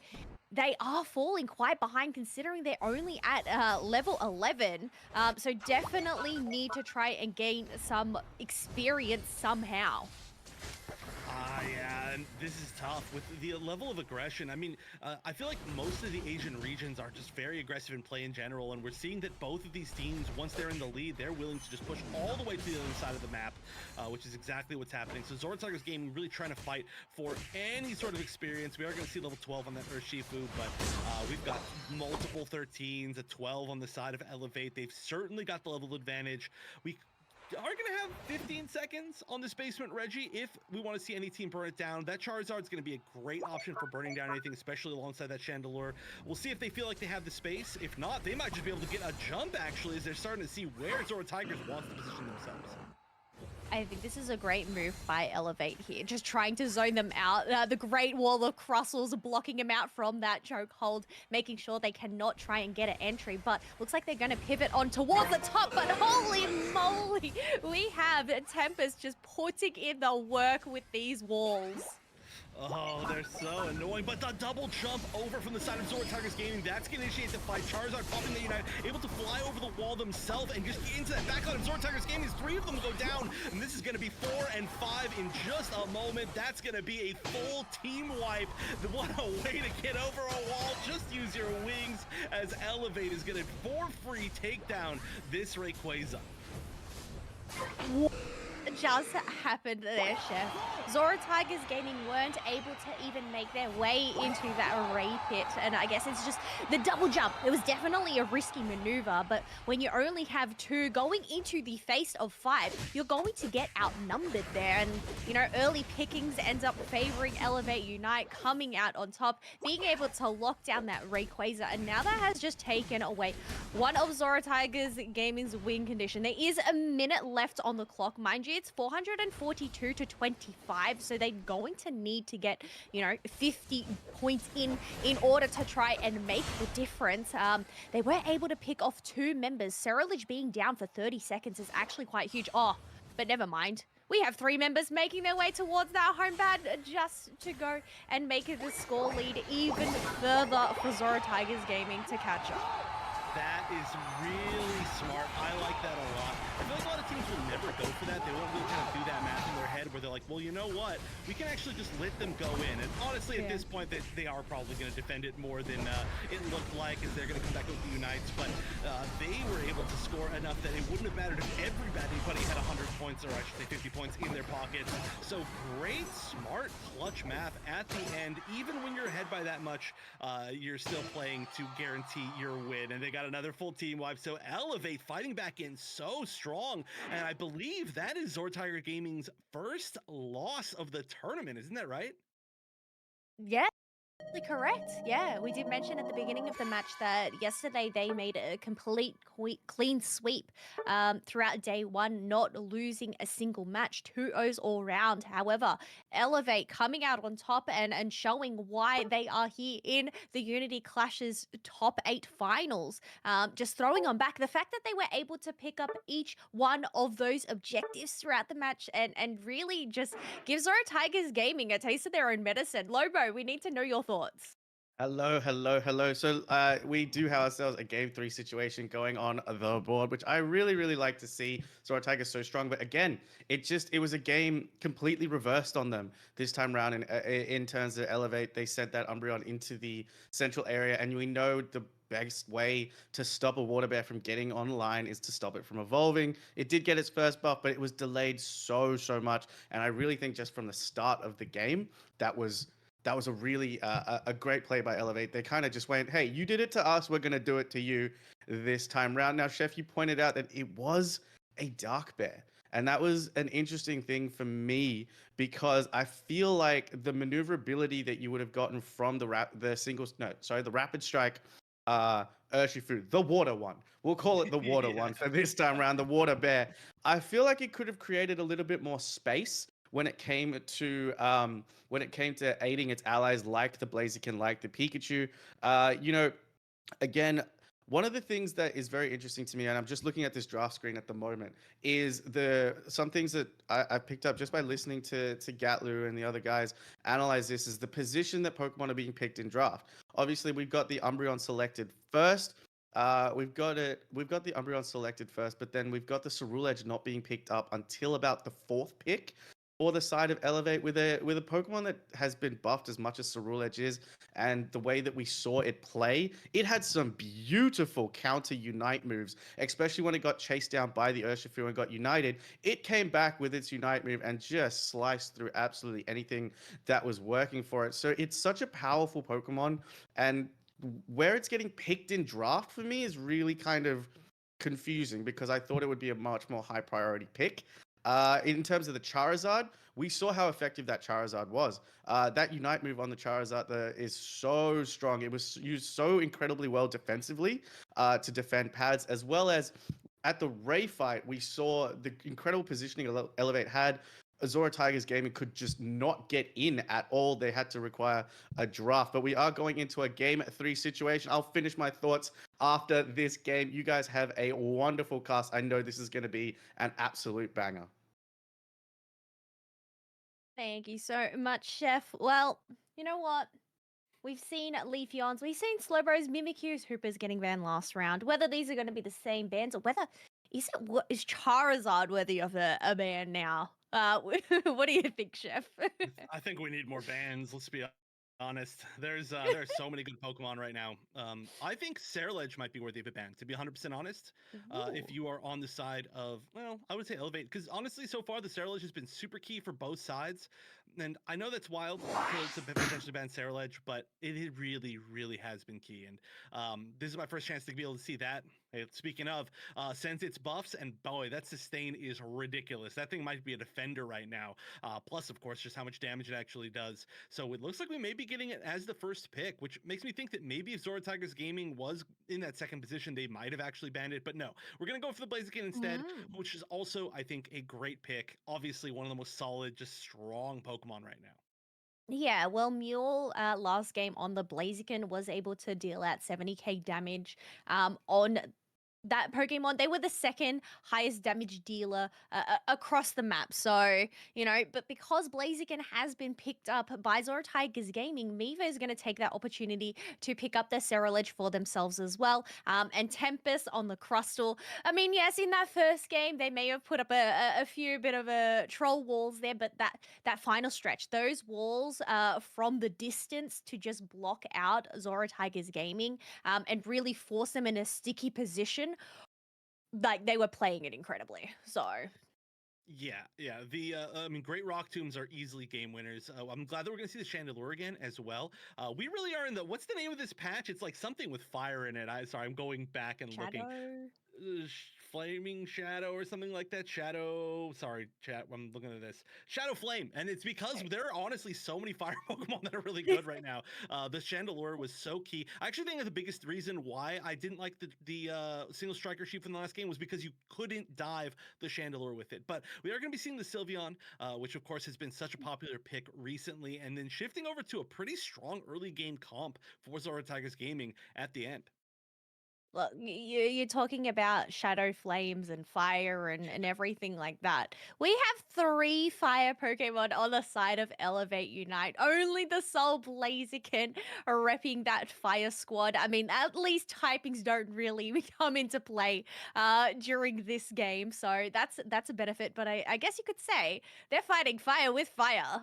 they are falling quite behind, considering they're only at level 11. So definitely need to try and gain some experience somehow. Yeah, and this is tough with the level of aggression. I mean, I feel like most of the Asian regions are just very aggressive in play in general, and we're seeing that both of these teams, once they're in the lead, they're willing to just push all the way to the other side of the map, which is exactly what's happening. So XoraTigersGaming really trying to fight for any sort of experience. We are going to see level 12 on that Urshifu, but we've got multiple 13s, a 12 on the side of Elevate. They've certainly got the level advantage. We are going to have 15 seconds on this basement Reggie if we want to see any team burn it down. That Charizard's going to be a great option for burning down anything, especially alongside that Chandelure. We'll see if they feel like they have the space. If not, they might just be able to get a jump, actually, as they're starting to see where XoraTigers wants to position themselves. I think this is a great move by Elevate here, just trying to zone them out. The Great Wall of Crustles blocking them out from that chokehold, making sure they cannot try and get an entry. But looks like they're going to pivot on towards the top, but holy moly, we have Tempest just putting in the work with these walls. Oh, they're so annoying. But the double jump over from the side of XoraTigersGaming, that's going to initiate the fight. Charizard popping the Unite, able to fly over the wall themselves and just get into that backline of XoraTigersGaming. 3 of them go down, and this is going to be 4 and 5 in just a moment. That's going to be a full team wipe. What a way to get over a wall. Just use your wings, as Elevate is going to, for free, take down this Rayquaza. Just happened there, Chef. XoraTigersGaming weren't able to even make their way into that Ray pit, and I guess it's just the double jump. It was definitely a risky maneuver, but when you only have 2 going into the face of 5, you're going to get outnumbered there, and you know, early pickings ends up favoring Elevate Unite, coming out on top, being able to lock down that Rayquaza, and now that has just taken away one of XoraTigersGaming's win condition. There is a minute left on the clock, mind you. It's 442 to 25, so they're going to need to get, you know, 50 points in order to try and make the difference. They were able to pick off 2 members. Cerulege being down for 30 seconds is actually quite huge. Oh, but never mind. We have 3 members making their way towards that home pad just to go and make the score lead even further for XoraTigersGaming to catch up. That is really smart. I like that a lot. I feel like a lot of teams will never go for that. They won't really kind of do that math in their head where they're like, well, you know what? We can actually just let them go in. And honestly, at this point, they are probably going to defend it more than it looked like, as they're going to come back with the Unites. But they were able to score enough that it wouldn't have mattered if everybody had 100 points, or I should say 50 points in their pockets. So great, smart, clutch math at the end. Even when you're ahead by that much, you're still playing to guarantee your win. And they got got another full team wipe. So Elevate fighting back in so strong. And I believe that is XoraTigerGaming's first loss of the tournament. Isn't that right? Yeah. Correct. Yeah, we did mention at the beginning of the match that yesterday they made a complete clean sweep throughout day one, not losing a single match, 2-0s all round. However, Elevate coming out on top and showing why they are here in the Unity Clash's top 8 finals. Just throwing on back the fact that they were able to pick up each one of those objectives throughout the match and really just give XoraTigersGaming a taste of their own medicine. Lobo, we need to know your thoughts. Hello, hello, hello. So we do have ourselves a game 3 situation going on the board, which I really, really like to see. So our Tiger's so strong, but again, it was a game completely reversed on them this time around. In terms of Elevate, they sent that Umbreon into the central area, and we know the best way to stop a water bear from getting online is to stop it from evolving. It did get its first buff, but it was delayed so much, and I really think just from the start of the game, that was a really a great play by Elevate. They kind of just went, hey, you did it to us, we're going to do it to you this time round. Now, Chef, you pointed out that it was a Dark Bear. And that was an interesting thing for me because I feel like the maneuverability that you would have gotten from the Rapid Strike Urshifu, the water one. We'll call it the water one for this time around, the water bear. I feel like it could have created a little bit more space when it came to aiding its allies like the Blaziken, like the Pikachu. Again, one of the things that is very interesting to me, and I'm just looking at this draft screen at the moment, is some things that I picked up just by listening to Ghatlue and the other guys analyze this, is the position that Pokemon are being picked in draft. Obviously, we've got the Umbreon selected first. We've got the Umbreon selected first, but then we've got the Ceruledge not being picked up until about the 4th pick. For the side of Elevate, with a Pokemon that has been buffed as much as Ceruledge is, and the way that we saw it play, it had some beautiful counter Unite moves, especially when it got chased down by the Urshifu and got united. It came back with its Unite move and just sliced through absolutely anything that was working for it. So it's such a powerful Pokemon, and where it's getting picked in draft for me is really kind of confusing because I thought it would be a much more high priority pick. In terms of the Charizard, we saw how effective that Charizard was. That Unite move on the Charizard is so strong. It was used so incredibly well defensively to defend pads, as well as at the Ray fight, we saw the incredible positioning Elevate had. XoraTigersGaming could just not get in at all. They had to require a draft. But we are going into a game 3 situation. I'll finish my thoughts after this game. You guys have a wonderful cast. I know this is going to be an absolute banger. Thank you so much, Chef. Well, you know what? We've seen Leafeons, we've seen Slowbros, Mimikyus, Hoopers getting banned last round. Whether these are going to be the same bans or whether is Charizard worthy of a ban now? What do you think, Chef? I think we need more bans. Let's be honest. There's so many good Pokemon right now. I think Ceruledge might be worthy of a ban, to be 100% honest. If you are on the side of, well, I would say Elevate, because honestly, so far the Ceruledge has been super key for both sides. And I know that's wild to potentially ban Ceruledge, but it really, really has been key. And this is my first chance to be able to see that. Hey, speaking of, since its buffs, and boy, that sustain is ridiculous. That thing might be a defender right now. Plus, of course, just how much damage it actually does. So it looks like we may be getting it as the first pick, which makes me think that maybe if XoraTigersGaming was in that second position, they might have actually banned it. But no, we're going to go for the Blaziken instead, which is also, I think, a great pick. Obviously, one of the most solid, just strong Pokemon right now. Yeah, well, Mule last game on the Blaziken was able to deal out 70k damage on that Pokemon. They were the second highest damage dealer across the map. So, but because Blaziken has been picked up by XoraTigersGaming, Mivo is going to take that opportunity to pick up their Ceruledge for themselves as well. And Tempest on the Crustal. I mean, yes, in that first game, they may have put up a few bit of a troll walls there, but that final stretch, those walls from the distance to just block out XoraTigersGaming and really force them in a sticky position, like they were playing it incredibly. So Yeah. I mean, great rock tombs are easily game winners. I'm glad that we're gonna see the Chandelure again as well. We really are in the what's the name of this patch? It's like something with fire in it. I'm going back and looking. Shadow. Flaming Shadow or something like that. Shadow, sorry, chat. I'm looking at this. Shadow Flame, and it's because there are honestly so many fire Pokemon that are really good right now. The Chandelure was so key. I actually think that the biggest reason why I didn't like the single striker sheep from the last game was because you couldn't dive the Chandelure with it. But we are going to be seeing the Sylveon, which of course has been such a popular pick recently, and then shifting over to a pretty strong early game comp for XoraTigersGaming at the end. Look, you're talking about shadow flames and fire and everything like that. We have 3 fire Pokemon on the side of Elevate Unite. Only the Soul Blaziken are repping that fire squad. I mean, at least typings don't really come into play during this game, so that's a benefit. But I guess you could say they're fighting fire with fire.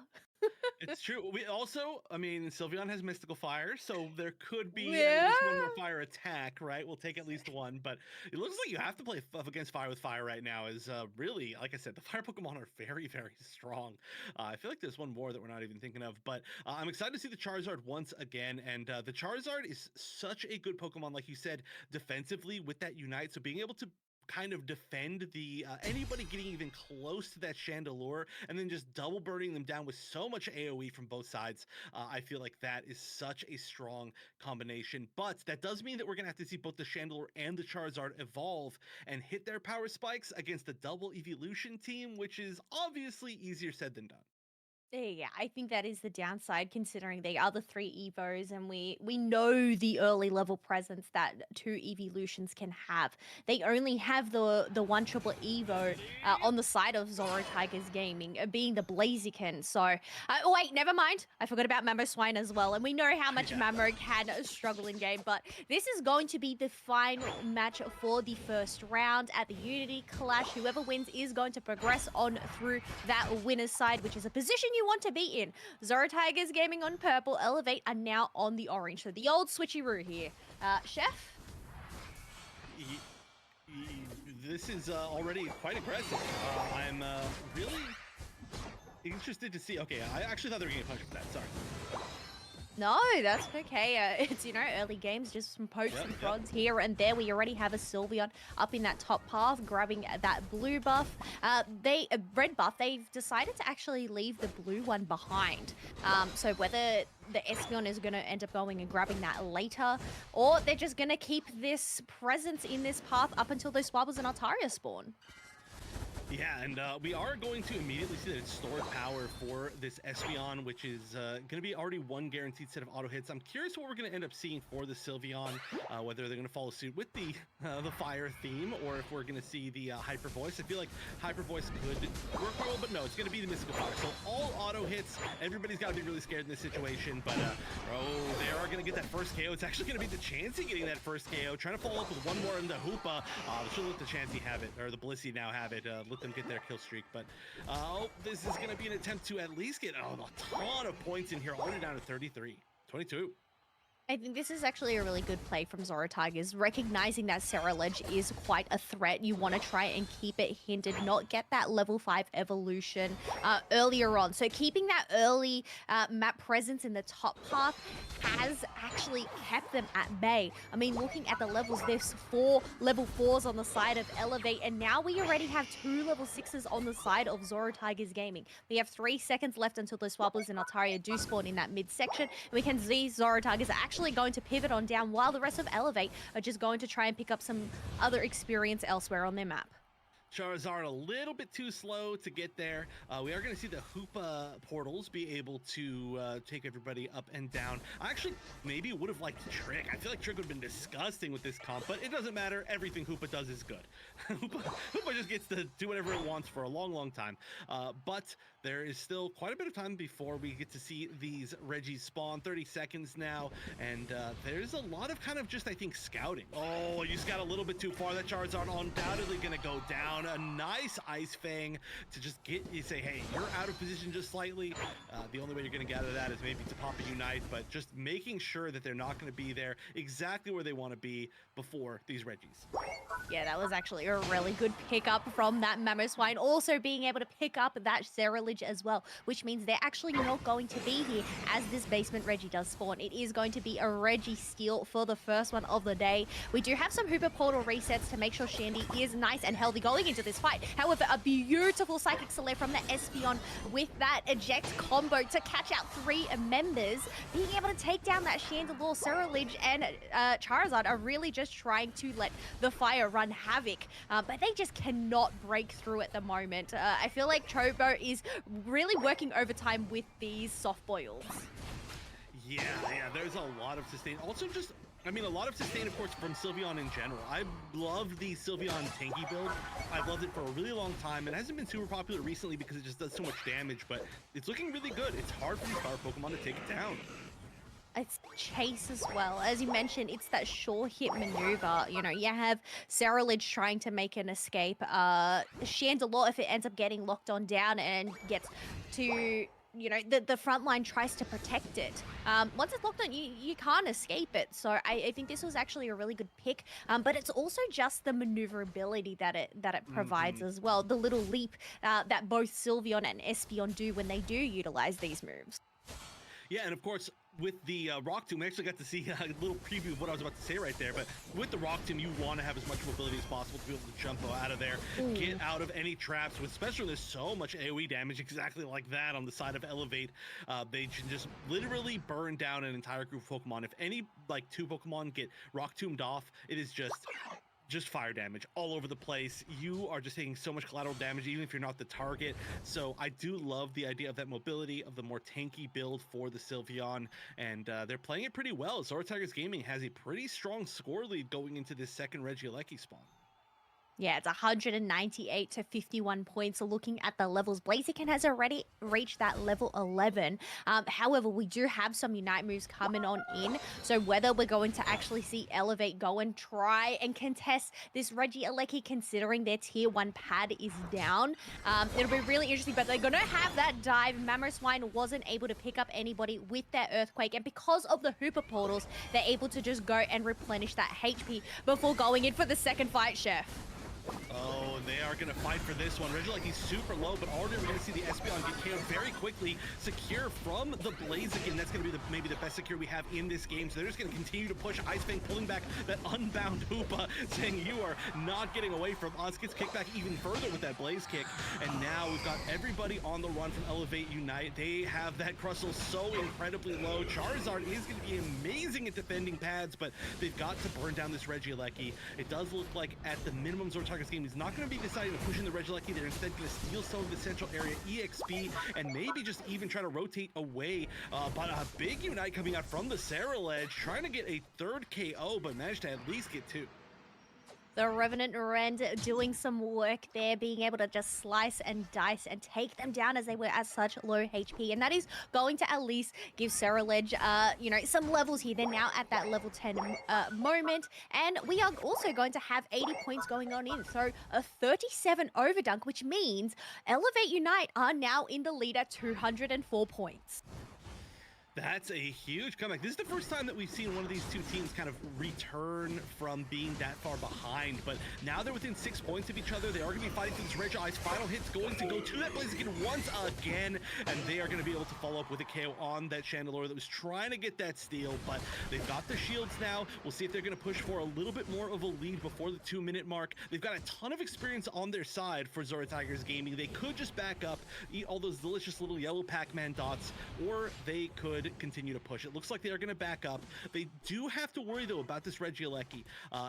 It's true. We also, I mean, Sylveon has mystical fire, so there could be at Yeah. least one more fire attack, right? We'll take at least one, but it looks like you have to play against fire with fire right now. Is really, like I said, the fire Pokemon are very, very strong. I feel like there's one more that we're not even thinking of, but I'm excited to see the Charizard once again. And the Charizard is such a good Pokemon, like you said, defensively with that Unite. So being able to kind of defend the anybody getting even close to that Chandelure and then just double burning them down with so much AoE from both sides. I feel like that is such a strong combination, but that does mean that we're gonna have to see both the Chandelure and the Charizard evolve and hit their power spikes against the double evolution team, which is obviously easier said than done. Yeah, I think that is the downside considering they are the 3 Evos and we know the early level presence that 2 evolutions can have. They only have the one triple Evo on the side of Zoro Tigers Gaming, being the Blaziken. So, oh wait, never mind. I forgot about Mamoswine as well. And we know how much Yeah. Mamo can struggle in game, but this is going to be the final match for the first round at the Unity Clash. Whoever wins is going to progress on through that winner's side, which is a position you want to be in. Zoro Tigers Gaming on purple, Elevate are now on the orange. So the old switcheroo here. Chef? This is already quite aggressive. I'm really interested to see. Okay, I actually thought they were getting punished for that. Sorry. No, that's okay. It's, early games, just some pokes and prods here and there. We already have a Sylveon up in that top path, grabbing that blue buff. Red buff, they've decided to actually leave the blue one behind. So whether the Espeon is going to end up going and grabbing that later, or they're just going to keep this presence in this path up until those Swabbles and Altaria spawn. Yeah, and we are going to immediately see that it's stored power for this Espeon, which is going to be already one guaranteed set of auto hits. I'm curious what we're going to end up seeing for the Sylveon, whether they're going to follow suit with the fire theme, or if we're going to see the Hyper Voice. I feel like Hyper Voice could work well, but no, it's going to be the Mystical Fire. So all auto hits. Everybody's got to be really scared in this situation, but they are going to get that first KO. It's actually going to be the Chansey getting that first KO, trying to follow up with one more in the Hoopa. She'll let the Chansey have it, or the Blissey now have it. Let them get their kill streak, but this is going to be an attempt to at least get a ton of points in here, already down to 33, 22. I think this is actually a really good play from Zoro Tigers, recognizing that Cerulege is quite a threat. You want to try and keep it hindered, not get that level 5 evolution earlier on. So keeping that early map presence in the top path has actually kept them at bay. I mean, looking at the levels, there's 4 level 4s on the side of Elevate, and now we already have 2 level 6s on the side of Zoro Tigers Gaming. We have 3 seconds left until those Swabblers and Altaria do spawn in that midsection, and we can see Zoro Tigers actually going to pivot on down while the rest of Elevate are just going to try and pick up some other experience elsewhere on their map. Charizard a little bit too slow to get there. We are going to see the Hoopa portals be able to take everybody up and down. I actually maybe would have liked Trick. I feel like Trick would have been disgusting with this comp, but it doesn't matter. Everything Hoopa does is good. Hoopa just gets to do whatever it wants for a long, long time. But there is still quite a bit of time before we get to see these Reggies spawn. 30 seconds now, and there's a lot of kind of just, I think, scouting. Oh, you scout a little bit too far. That Charizard undoubtedly going to go down. down. A nice Ice Fang to just get you say, hey, you're out of position just slightly. The only way you're going to get out of that is maybe to pop a Unite, but just making sure that they're not going to be there exactly where they want to be before these Reggies. Yeah, that was actually a really good pickup from that Mamoswine. Also being able to pick up that Cerulege as well, which means they're actually not going to be here as this basement Reggie does spawn. It is going to be a Reggie steal for the first one of the day. We do have some Hooper Portal resets to make sure Shandy is nice and healthy going into this fight. However, a beautiful Psychic Select from the Espeon with that eject combo to catch out 3 members. Being able to take down that Chandelure, Cerulege, and Charizard are really just trying to let the fire run havoc, but they just cannot break through at the moment. I feel like Chobo is really working overtime with these soft boils. Yeah, there's a lot of sustain. Also just, I mean, a lot of sustain, of course, from Sylveon in general. I love the Sylveon tanky build. I've loved it for a really long time. It hasn't been super popular recently because it just does so much damage, but it's looking really good. It's hard for these power Pokemon to take it down. It's chase as well. As you mentioned, it's that sure hit maneuver. You know, you have Cerulege trying to make an escape. Chandelure, if it ends up getting locked on down and gets to, you know, the front line tries to protect it. Once it's locked on, you can't escape it. So I think this was actually a really good pick. But it's also just the maneuverability that it provides as well. The little leap that both Sylveon and Espeon do when they do utilize these moves. Yeah, and of course, with the Rock Tomb, we actually got to see a little preview of what I was about to say right there, but with the Rock Tomb, you want to have as much mobility as possible to be able to jump out of there, get out of any traps, especially when there's so much AoE damage exactly like that on the side of Elevate. They can just literally burn down an entire group of Pokemon. If any, like, 2 Pokemon get Rock Tombed off, it is just fire damage all over the place. You are just taking so much collateral damage even if you're not the target. So I do love the idea of that mobility, of the more tanky build for the Sylveon, and they're playing it pretty well. XoraTigersGaming has a pretty strong score lead going into this second Regieleki spawn. Yeah, it's 198 to 51 points. So looking at the levels, Blaziken has already reached that level 11. However, we do have some Unite moves coming on in. So whether we're going to actually see Elevate go and try and contest this Regieleki, considering their tier 1 pad is down, it'll be really interesting. But they're going to have that dive. Mamoswine wasn't able to pick up anybody with their Earthquake. And because of the Hooper Portals, they're able to just go and replenish that HP before going in for the second fight, Chef. Oh, and they are going to fight for this one. Regieleki's super low, but already we're going to see the Espeon get KO'd very quickly. Secure from the Blaziken. That's going to be maybe the best secure we have in this game. So they're just going to continue to push. Ice Fang pulling back that unbound Hoopa, saying you are not getting away from us. Gets kicked back even further with that Blaze Kick. And now we've got everybody on the run from Elevate Unite. They have that Crustle so incredibly low. Charizard is going to be amazing at defending pads, but they've got to burn down this Regieleki. It does look like at the minimum XoraTigersGaming is not going to be deciding to push in the Regieleki. They're instead going to steal some of the central area EXP and maybe just even try to rotate away. But a big Unite coming out from the Cerulege, trying to get a 3rd KO, but managed to at least get 2. The Revenant Rend doing some work there, being able to just slice and dice and take them down as they were at such low HP. And that is going to at least give Cerulege, you know, some levels here. They're now at that level 10 moment. And we are also going to have 80 points going on in. So a 37 overdunk, which means Elevate Unite are now in the lead at 204 points. That's a huge comeback. This is the first time that we've seen one of these two teams kind of return from being that far behind, but now they're within 6 points of each other. They are going to be fighting for this Regieleki. Final hit's going to go to that Blaziken once again, and they are going to be able to follow up with a KO on that Chandelure that was trying to get that steal, but they've got the shields now. We'll see if they're going to push for a little bit more of a lead before the 2-minute mark. They've got a ton of experience on their side for XoraTigersGaming. They could just back up, eat all those delicious little yellow Pac-Man dots, or they could continue to push. It looks like they are going to back up. They do have to worry, though, about this Regieleki.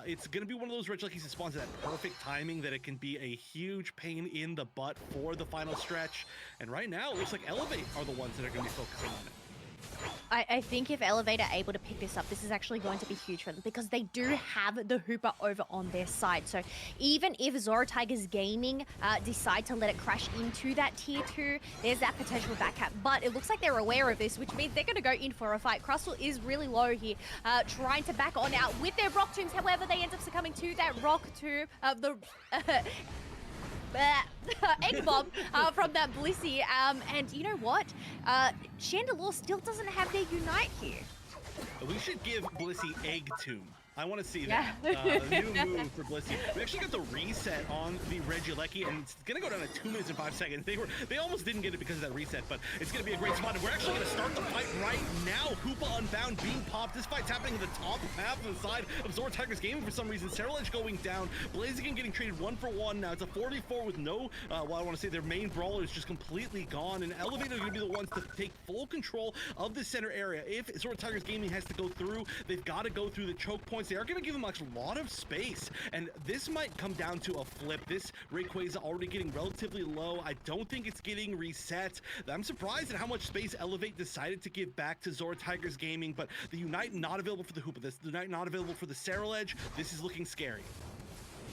It's going to be one of those Regielekis that spawns at that perfect timing that it can be a huge pain in the butt for the final stretch. And right now, it looks like Elevate are the ones that are going to be focusing on it. I think if Elevate are able to pick this up, this is actually going to be huge for them because they do have the Hooper over on their side. So even if XoraTigersGaming decide to let it crash into that tier 2, there's that potential backcap. But it looks like they're aware of this, which means they're going to go in for a fight. Crustle is really low here, trying to back on out with their Rock Tombs. However, they end up succumbing to that Rock Tomb. egg bomb from that Blissey. And you know what? Chandelure still doesn't have their Unite here. We should give Blissey Egg Tomb. I want to see Yeah. that. New move for Blissey. We actually got the reset on the Regieleki, and it's going to go down to 2 minutes and 5 seconds. They almost didn't get it because of that reset, but it's going to be a great spot. And we're actually going to start the fight right now. Hoopa Unbound being popped. This fight's happening at the top half of the side of XoraTigersGaming for some reason. Cereledge going down. Blaziken getting traded 1-for-1. Now it's a 4v4 with no, well, I want to say their main brawler is just completely gone. And Elevator are going to be the ones to take full control of the center area. If XoraTigersGaming has to go through, they've got to go through the choke points. They are going to give them a lot of space, and this might come down to a flip. This Rayquaza already getting relatively low. I don't think it's getting reset. I'm surprised at how much space Elevate decided to give back to XoraTigersGaming, but the Unite not available for the Hoopa. The Unite not available for the Cereledge. This is looking scary.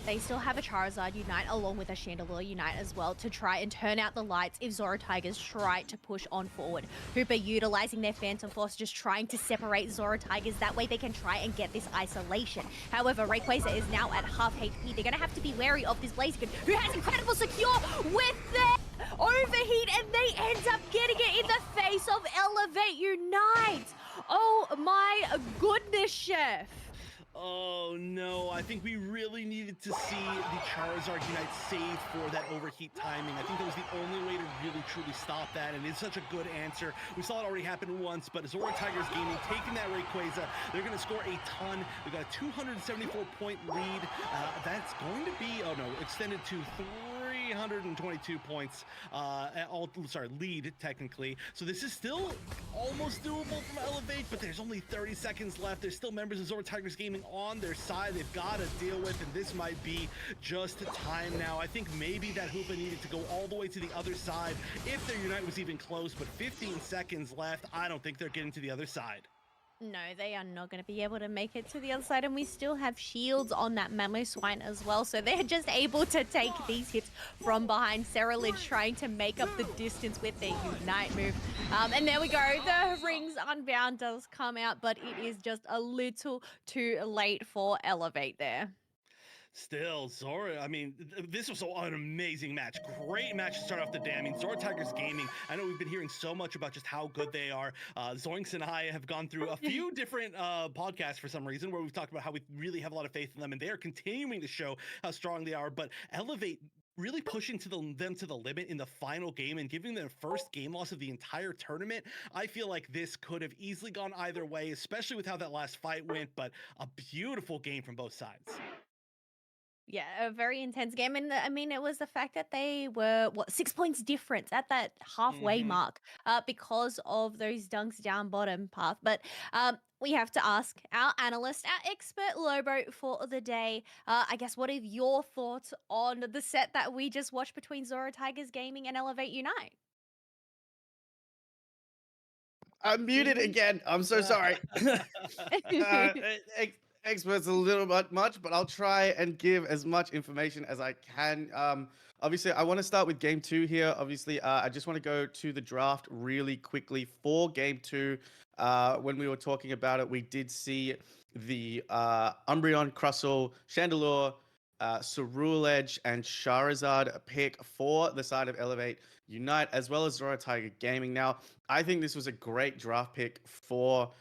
They still have a Charizard Unite along with a Chandelure Unite as well to try and turn out the lights if Zora Tigers try to push on forward. Hoopa utilizing their Phantom Force, just trying to separate Zora Tigers. That way they can try and get this isolation. However, Rayquaza is now at half HP. They're going to have to be wary of this Blaziken, who has incredible secure with their overheat, and they end up getting it in the face of Elevate Unite. Oh my goodness, Chef. Oh no, I think we really needed to see the Charizard Unite save for that overheat timing. I think that was the only way to really truly stop that, and it's such a good answer. We saw it already happen once, but XoraTigersGaming taking that Rayquaza, they're going to score a ton. We got a 274-point lead. That's going to be, oh no, extended to 322 points, lead technically. So this is still almost doable from Elevate, but there's only 30 seconds left. There's still members of XoraTigersGaming on their side they've got to deal with, and this might be just time now. I think maybe that Hoopa needed to go all the way to the other side if their Unite was even close, but 15 seconds left. I don't think they're getting to the other side. No, they are not going to be able to make it to the other side, and we still have shields on that Mamoswine as well, so they're just able to take these hits from behind. Cereledge trying to make up the distance with their Unite move. And there we go. The Rings Unbound does come out, but it is just a little too late for Elevate there. Still, Zora, I mean, this was an amazing match. Great match to start off the day. I mean, XoraTigersGaming, I know we've been hearing so much about just how good they are. Zoinks and I have gone through a few different podcasts for some reason where we've talked about how we really have a lot of faith in them, and they are continuing to show how strong they are. But Elevate really pushing them to the limit in the final game and giving their first game loss of the entire tournament. I feel like this could have easily gone either way, especially with how that last fight went, but a beautiful game from both sides. Yeah, a very intense game. And I mean, it was the fact that they were, 6 points difference at that halfway mark because of those dunks down bottom path. But we have to ask our analyst, our expert Lobo for the day. I guess, what are your thoughts on the set that we just watched between XoraTigersGaming and Elevate Unite? I'm muted again. I'm so sorry. Experts a little bit much, but I'll try and give as much information as I can. Obviously, I want to start with game 2 here. Obviously, I just want to go to the draft really quickly for game 2. When we were talking about it, we did see the Umbreon, Crustle, Chandelure, Ceruledge, and Charizard pick for the side of Elevate Unite, as well as XoraTigersGaming. Now, I think this was a great draft pick for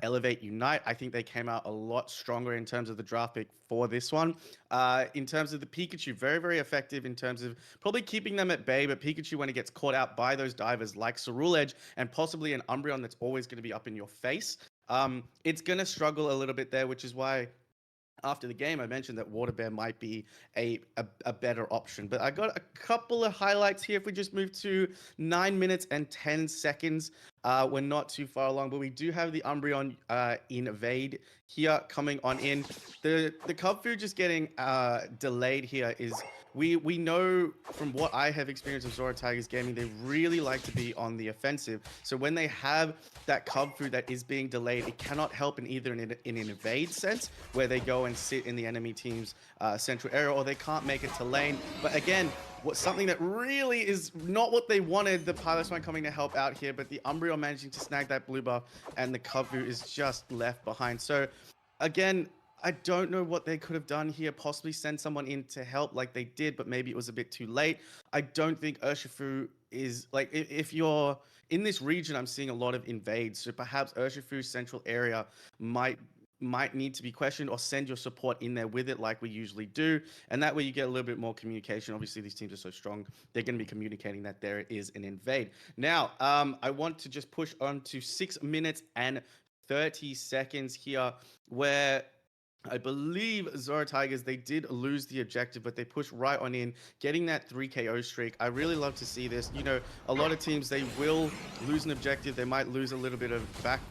Elevate Unite. I think they came out a lot stronger in terms of the draft pick for this one. In terms of the Pikachu, very, very effective in terms of probably keeping them at bay, but Pikachu, when it gets caught out by those divers like Ceruledge and possibly an Umbreon that's always going to be up in your face, it's going to struggle a little bit there, which is why after the game, I mentioned that Water Bear might be a better option. But I got a couple of highlights here. If we just move to 9 minutes and 10 seconds, we're not too far along, but we do have the Umbreon invade here coming on in. The Cub Food just getting delayed here is we know from what I have experienced with XoraTigersGaming, they really like to be on the offensive. So when they have that Cub Food that is being delayed, it cannot help in either in an invade sense, where they go and sit in the enemy team's central area, or they can't make it to lane. But again, something that really is not what they wanted, the Piloswine coming to help out here, but the Umbreon managing to snag that blue buff, and the Cub Food is just left behind. So again, I don't know what they could have done here. Possibly send someone in to help like they did, but maybe it was a bit too late. I don't think Urshifu is like if you're in this region, I'm seeing a lot of invades. So perhaps Urshifu's central area might need to be questioned or send your support in there with it like we usually do. And that way you get a little bit more communication. Obviously, these teams are so strong. They're going to be communicating that there is an invade. Now, I want to just push on to 6 minutes and 30 seconds here where I believe XoraTigers, they did lose the objective, but they pushed right on in, getting that 3 KO streak. I really love to see this. You know, a lot of teams, they will lose an objective. They might lose a little bit of back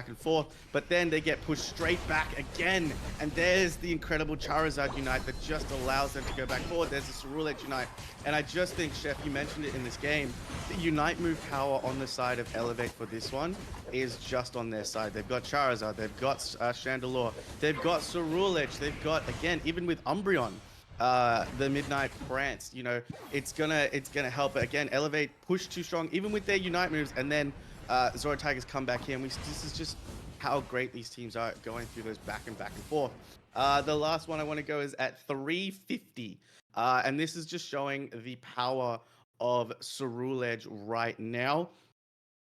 and forth, but then they get pushed straight back again. And there's the incredible Charizard Unite that just allows them to go back forward. There's the Cerule Edge Unite. And I just think, Chef, you mentioned it in this game, the Unite move power on the side of Elevate for this one is just on their side. They've got Charizard, they've got Chandelure, they've got Cerule Edge, they've got, again, even with Umbreon, the Midnight Prance, you know, it's gonna help. But again, Elevate push too strong, even with their Unite moves, and then XoraTigers come back here. And this is just how great these teams are going through those back and forth. The last one I want to go is at 350. And this is just showing the power of Cerule Edge right now.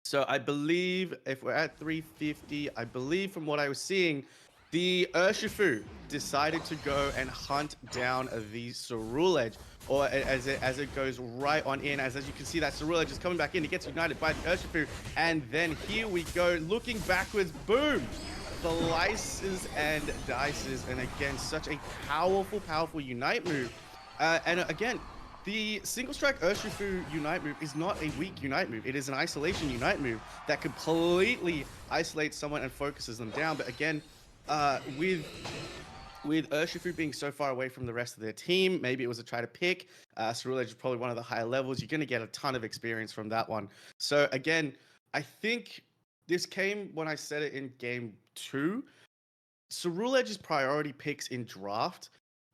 So I believe if we're at 350, I believe from what I was seeing, the Urshifu decided to go and hunt down the Cerule Edge, or as it goes right on in. As you can see, that Cerule Edge is coming back in. It gets united by the Urshifu, and then here we go, looking backwards, boom! Slices and dices, and again, such a powerful Unite move. And again, the single strike Urshifu Unite move is not a weak Unite move. It is an isolation Unite move that completely isolates someone and focuses them down. But again, with Urshifu being so far away from the rest of their team, maybe it was a try to pick. Cerule Edge is probably one of the higher levels. You're going to get a ton of experience from that one. So again, I think this came when I said it in game 2. Cerule Edge's priority picks in draft,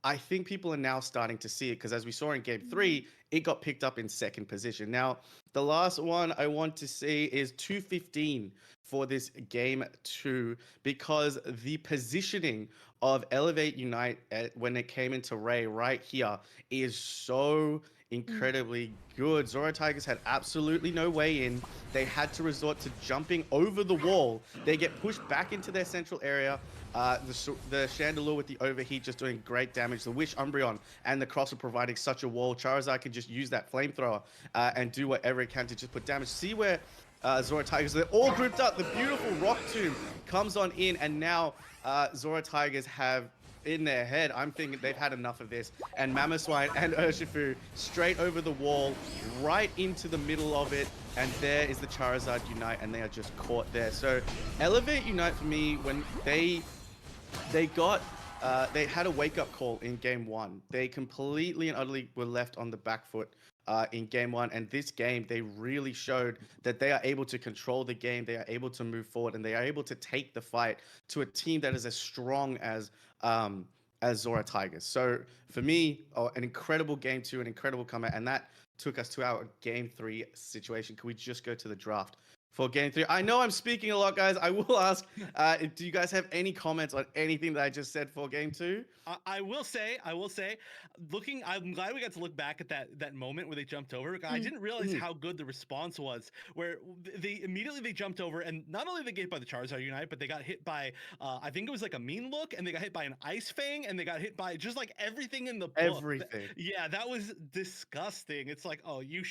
I think people are now starting to see it, because as we saw in game 3, it got picked up in second position. Now, the last one I want to see is 215 for this game 2, because the positioning of Elevate Unite when it came into Ray right here is so incredibly good. XoraTigers had absolutely no way in. They had to resort to jumping over the wall. They get pushed back into their central area. The Chandelure with the overheat just doing great damage. The Wish Umbreon and the Crosser providing such a wall. Charizard can just use that flamethrower and do whatever it can to just put damage. See where XoraTigers, they're all grouped up. The beautiful Rock Tomb comes on in, and now XoraTigers have in their head, I'm thinking they've had enough of this. And Mamoswine and Urshifu straight over the wall, right into the middle of it. And there is the Charizard Unite, and they are just caught there. So Elevate Unite for me, when they had a wake-up call in game 1. They completely and utterly were left on the back foot in game 1, and this game they really showed that they are able to control the game, they are able to move forward, and they are able to take the fight to a team that is as strong as XoraTigers. So for me, an incredible game 2, an incredible comeback, and that took us to our game 3 situation. Can we just go to the draft for game 3? I know I'm speaking a lot, guys. I will ask, do you guys have any comments on anything that I just said for game 2? I will say, I'm glad we got to look back at that moment where they jumped over. I didn't realize how good the response was, where they immediately jumped over, and not only they get hit by the Charizard Unite, but they got hit by, I think it was like a Mean Look, and they got hit by an Ice Fang, and they got hit by just like everything in the book. Everything. Yeah, that was disgusting. It's like, oh, you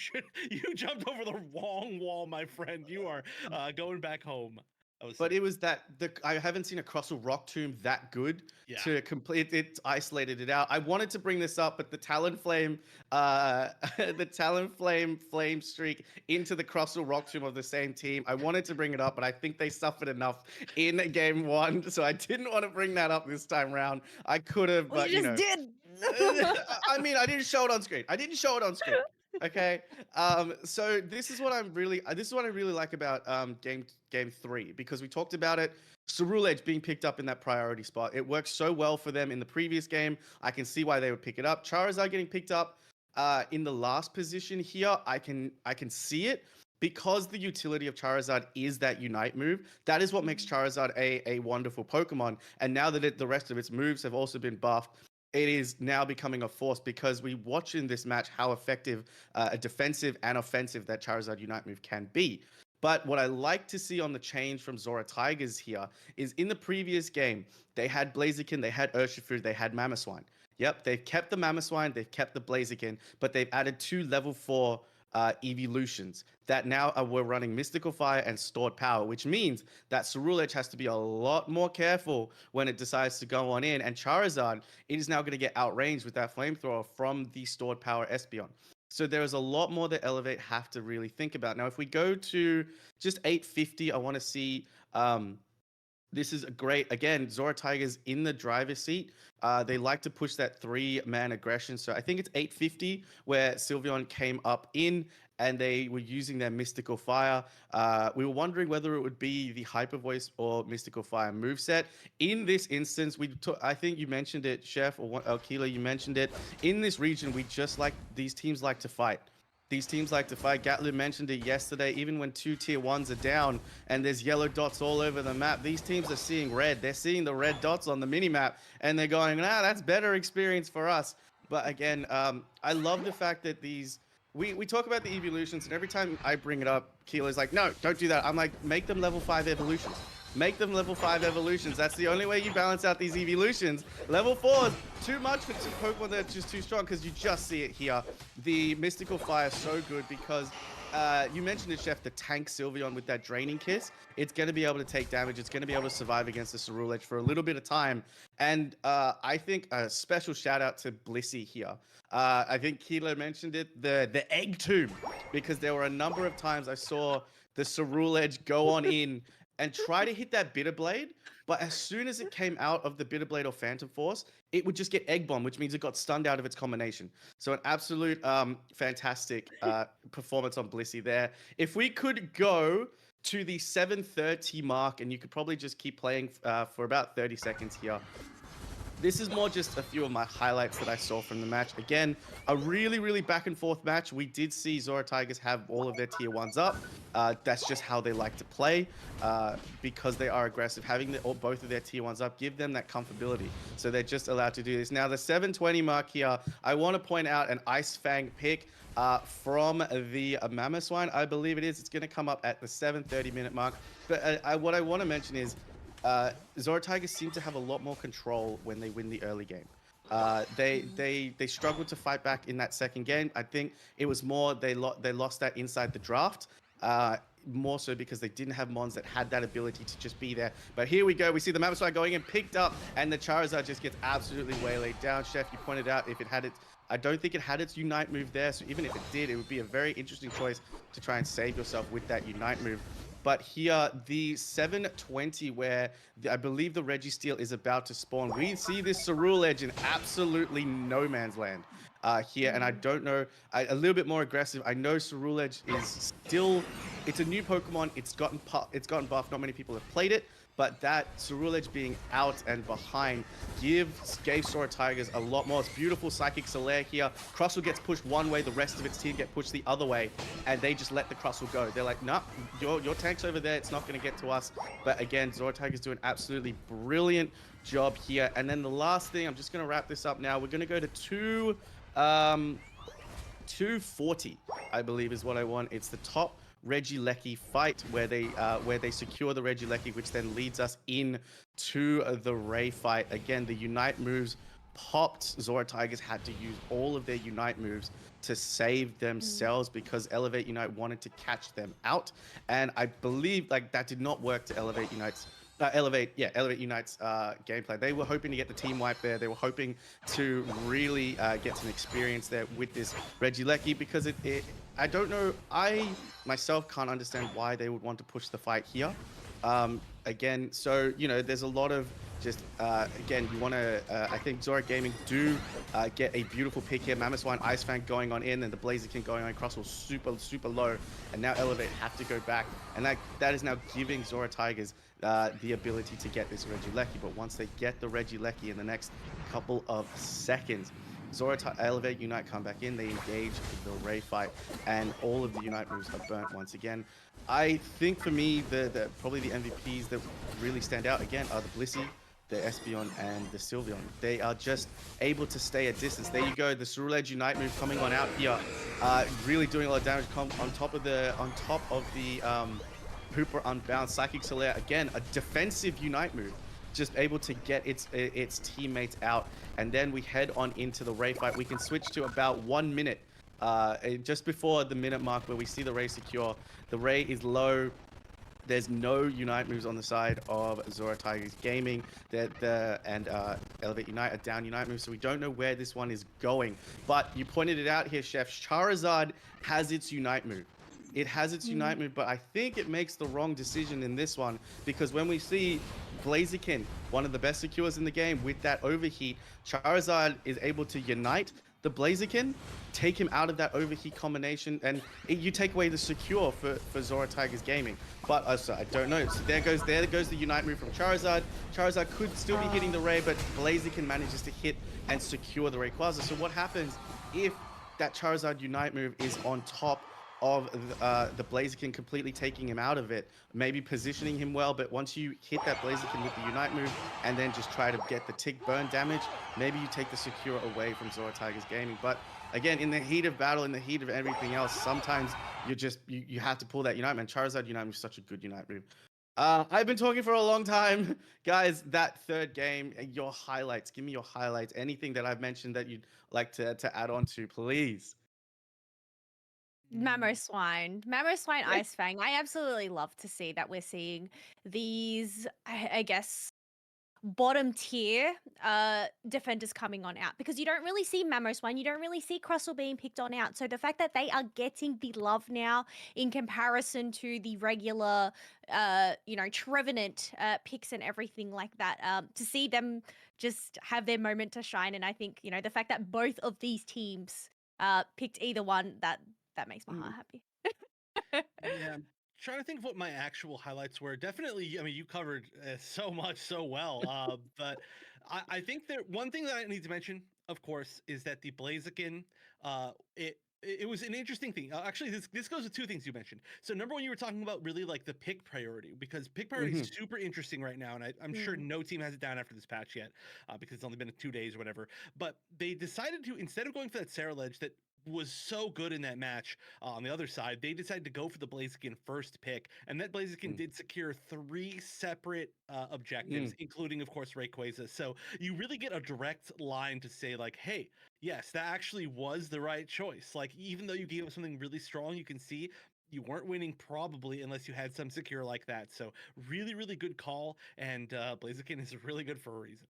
jumped over the wrong wall, my friend. You are going back home. But it was I haven't seen a Crosser Rock Tomb that good to complete it. Isolated it out. I wanted to bring this up, but the Talonflame, flame streak into the Crosser Rock Tomb of the same team. I wanted to bring it up, but I think they suffered enough in game 1, so I didn't want to bring that up this time around. I could have, but you just did. I mean, I didn't show it on screen. Okay. So this is what I really like about game 3, because we talked about it. Cerule Edge being picked up in that priority spot. It worked so well for them in the previous game. I can see why they would pick it up. Charizard getting picked up in the last position here. I can see it. because the utility of Charizard is that Unite move, that is what makes Charizard a wonderful Pokemon. And now that the rest of its moves have also been buffed, it is now becoming a force because we watch in this match how effective a defensive and offensive that Charizard Unite move can be. But what I like to see on the change from XoraTigers here is in the previous game, they had Blaziken, they had Urshifu, they had Mamoswine. Yep, they've kept the Mamoswine, they've kept the Blaziken, but they've added 2 level 4 evolutions that now we're running Mystical Fire and Stored Power, which means that Ceruledge has to be a lot more careful when it decides to go on in. And Charizard, it is now going to get outranged with that Flamethrower from the Stored Power Espeon. So there is a lot more that Elevate have to really think about. Now, if we go to just 850, I want to see this is a great, again, XoraTigers in the driver's seat. They like to push that 3-man aggression. So I think it's 850 where Sylveon came up in and they were using their Mystical Fire. We were wondering whether it would be the Hyper Voice or Mystical Fire moveset. In this instance, I think you mentioned it, Chef, or Keela, you mentioned it. In this region, these teams like to fight. These teams like to fight. Ghatlue mentioned it yesterday. Even when 2 tier 1s are down and there's yellow dots all over the map, these teams are seeing red. They're seeing the red dots on the mini-map and they're going, that's better experience for us. But again, I love the fact that we talk about the evolutions, and every time I bring it up, Keela's like, no, don't do that. I'm like, make them level 5 evolutions. Make them level 5 evolutions. That's the only way you balance out these evolutions. Level 4 is too much for Pokemon that's just too strong, because you just see it here. The Mystical Fire is so good because you mentioned it, Chef, the tank Sylveon with that Draining Kiss. It's going to be able to take damage. It's going to be able to survive against the Ceruledge for a little bit of time. And I think a special shout out to Blissey here. I think Keela mentioned it, the Egg Tomb, because there were a number of times I saw the Ceruledge go on in and try to hit that Bitter Blade, but as soon as it came out of the Bitter Blade or Phantom Force, it would just get Egg Bomb, which means it got stunned out of its combination. So an absolute fantastic performance on Blissey there. If we could go to the 7:30 mark, and you could probably just keep playing for about 30 seconds here. This is more just a few of my highlights that I saw from the match. Again, a really, really back and forth match. We did see XoraTigers have all of their tier 1s up. That's just how they like to play because they are aggressive. Having both of their tier 1s up, give them that comfortability. So they're just allowed to do this. Now, the 7:20 mark here, I want to point out an Ice Fang pick from the Mamoswine. I believe it is. It's going to come up at the 7:30 minute mark. But what I want to mention is, XoraTigers seem to have a lot more control when they win the early game. They struggled to fight back in that second game. I think it was more they lost that inside the draft. More so because they didn't have mons that had that ability to just be there. But here we go. We see the Mamoswine going in, picked up, and the Charizard just gets absolutely waylaid down. Chef, you pointed out if it had it. I don't think it had its Unite move there. So even if it did, it would be a very interesting choice to try and save yourself with that Unite move. But here, the 7:20, where I believe the Registeel is about to spawn, we see this Ceruledge in absolutely no man's land here. And I don't know, a little bit more aggressive. I know Ceruledge is still, it's a new Pokemon. It's gotten buffed. Not many people have played it. But that Ceruledge being out and behind gave XoraTigers a lot more. It's beautiful Psychic Solaire here. Crustle gets pushed one way, the rest of its team get pushed the other way, and they just let the Crustle go. They're like, nah, your tank's over there, it's not going to get to us. But again, XoraTigers do an absolutely brilliant job here. And then the last thing, I'm just going to wrap this up now. We're going to go to 240, I believe is what I want. It's the top Regieleki fight where they secure the Regieleki, which then leads us in to the Ray fight. Again, the Unite moves popped. XoraTigers had to use all of their Unite moves to save themselves because Elevate Unite wanted to catch them out, and I believe like that did not work to Elevate Unite's gameplay. They were hoping to get the team wipe there. They were hoping to really get some experience there with this Regieleki because I don't know. I myself can't understand why they would want to push the fight here. Again, so, you know, there's a lot of just, again, you want to, I think XoraGaming do get a beautiful pick here. Mamoswine, Ice Fang going on in, and the Blaziken going on. Crustle super, super low. And now Elevate have to go back. And that is now giving XoraTigers the ability to get this Regieleki. But once they get the Regieleki in the next couple of seconds, Elevate, Unite come back in, they engage the Ray fight, and all of the Unite moves are burnt once again. I think for me, probably the MVPs that really stand out again are the Blissey, the Espeon, and the Sylveon. They are just able to stay at distance. There you go, the Ceruledge Unite move coming on out here, really doing a lot of damage on top of the Hooper Unbound. Psychic Solaire, again, a defensive Unite move, just able to get its teammates out. And then we head on into the Ray fight. We can switch to about 1 minute, just before the minute mark where we see the Ray secure. The Ray is low. There's no Unite moves on the side of XoraTigersGaming. And Elevate Unite are down Unite moves, so we don't know where this one is going. But you pointed it out here, Chef. Charizard has its Unite move. It has its Unite move, but I think it makes the wrong decision in this one, because when we see Blaziken, one of the best secures in the game, with that overheat, Charizard is able to Unite the Blaziken, take him out of that overheat combination, and you take away the secure for XoraTigersGaming. But I don't know. So there goes the Unite move from Charizard. Charizard could still be hitting the Ray, but Blaziken manages to hit and secure the Rayquaza. So what happens if that Charizard Unite move is on top of the Blaziken, completely taking him out of it, maybe positioning him well, but once you hit that Blaziken with the Unite move and then just try to get the tick burn damage, maybe you take the secure away from XoraTigersGaming. But again, in the heat of battle, in the heat of everything else, sometimes you have to pull that Unite, man. Charizard Unite move is such a good Unite move. I've been talking for a long time. Guys, that third game, your highlights. Give me your highlights. Anything that I've mentioned that you'd like to add on to, please. Mamoswine, Ice Fang. I absolutely love to see that we're seeing these, I guess, bottom tier defenders coming on out, because you don't really see Mamoswine, you don't really see Crustle being picked on out. So the fact that they are getting the love now in comparison to the regular, Trevenant picks and everything like that, to see them just have their moment to shine. And I think, the fact that both of these teams picked either one, that makes my heart happy. Yeah, I'm trying to think of what my actual highlights were. Definitely, I mean, you covered so much so well. But I think that one thing that I need to mention, of course, is that the Blaziken, it was an interesting thing. Actually, this goes with two things you mentioned. So number one, you were talking about really like the pick priority, because pick priority is super interesting right now, and I'm sure no team has it down after this patch yet, because it's only been 2 days or whatever. But they decided to, instead of going for that Sarah Ledge that was so good in that match, on the other side, they decided to go for the Blaziken first pick, and that Blaziken did secure 3 separate objectives, including, of course, Rayquaza. So you really get a direct line to say, like, hey, yes, that actually was the right choice. Like, even though you gave him something really strong, you can see you weren't winning probably unless you had some secure like that. So really, really good call, and Blaziken is really good for a reason.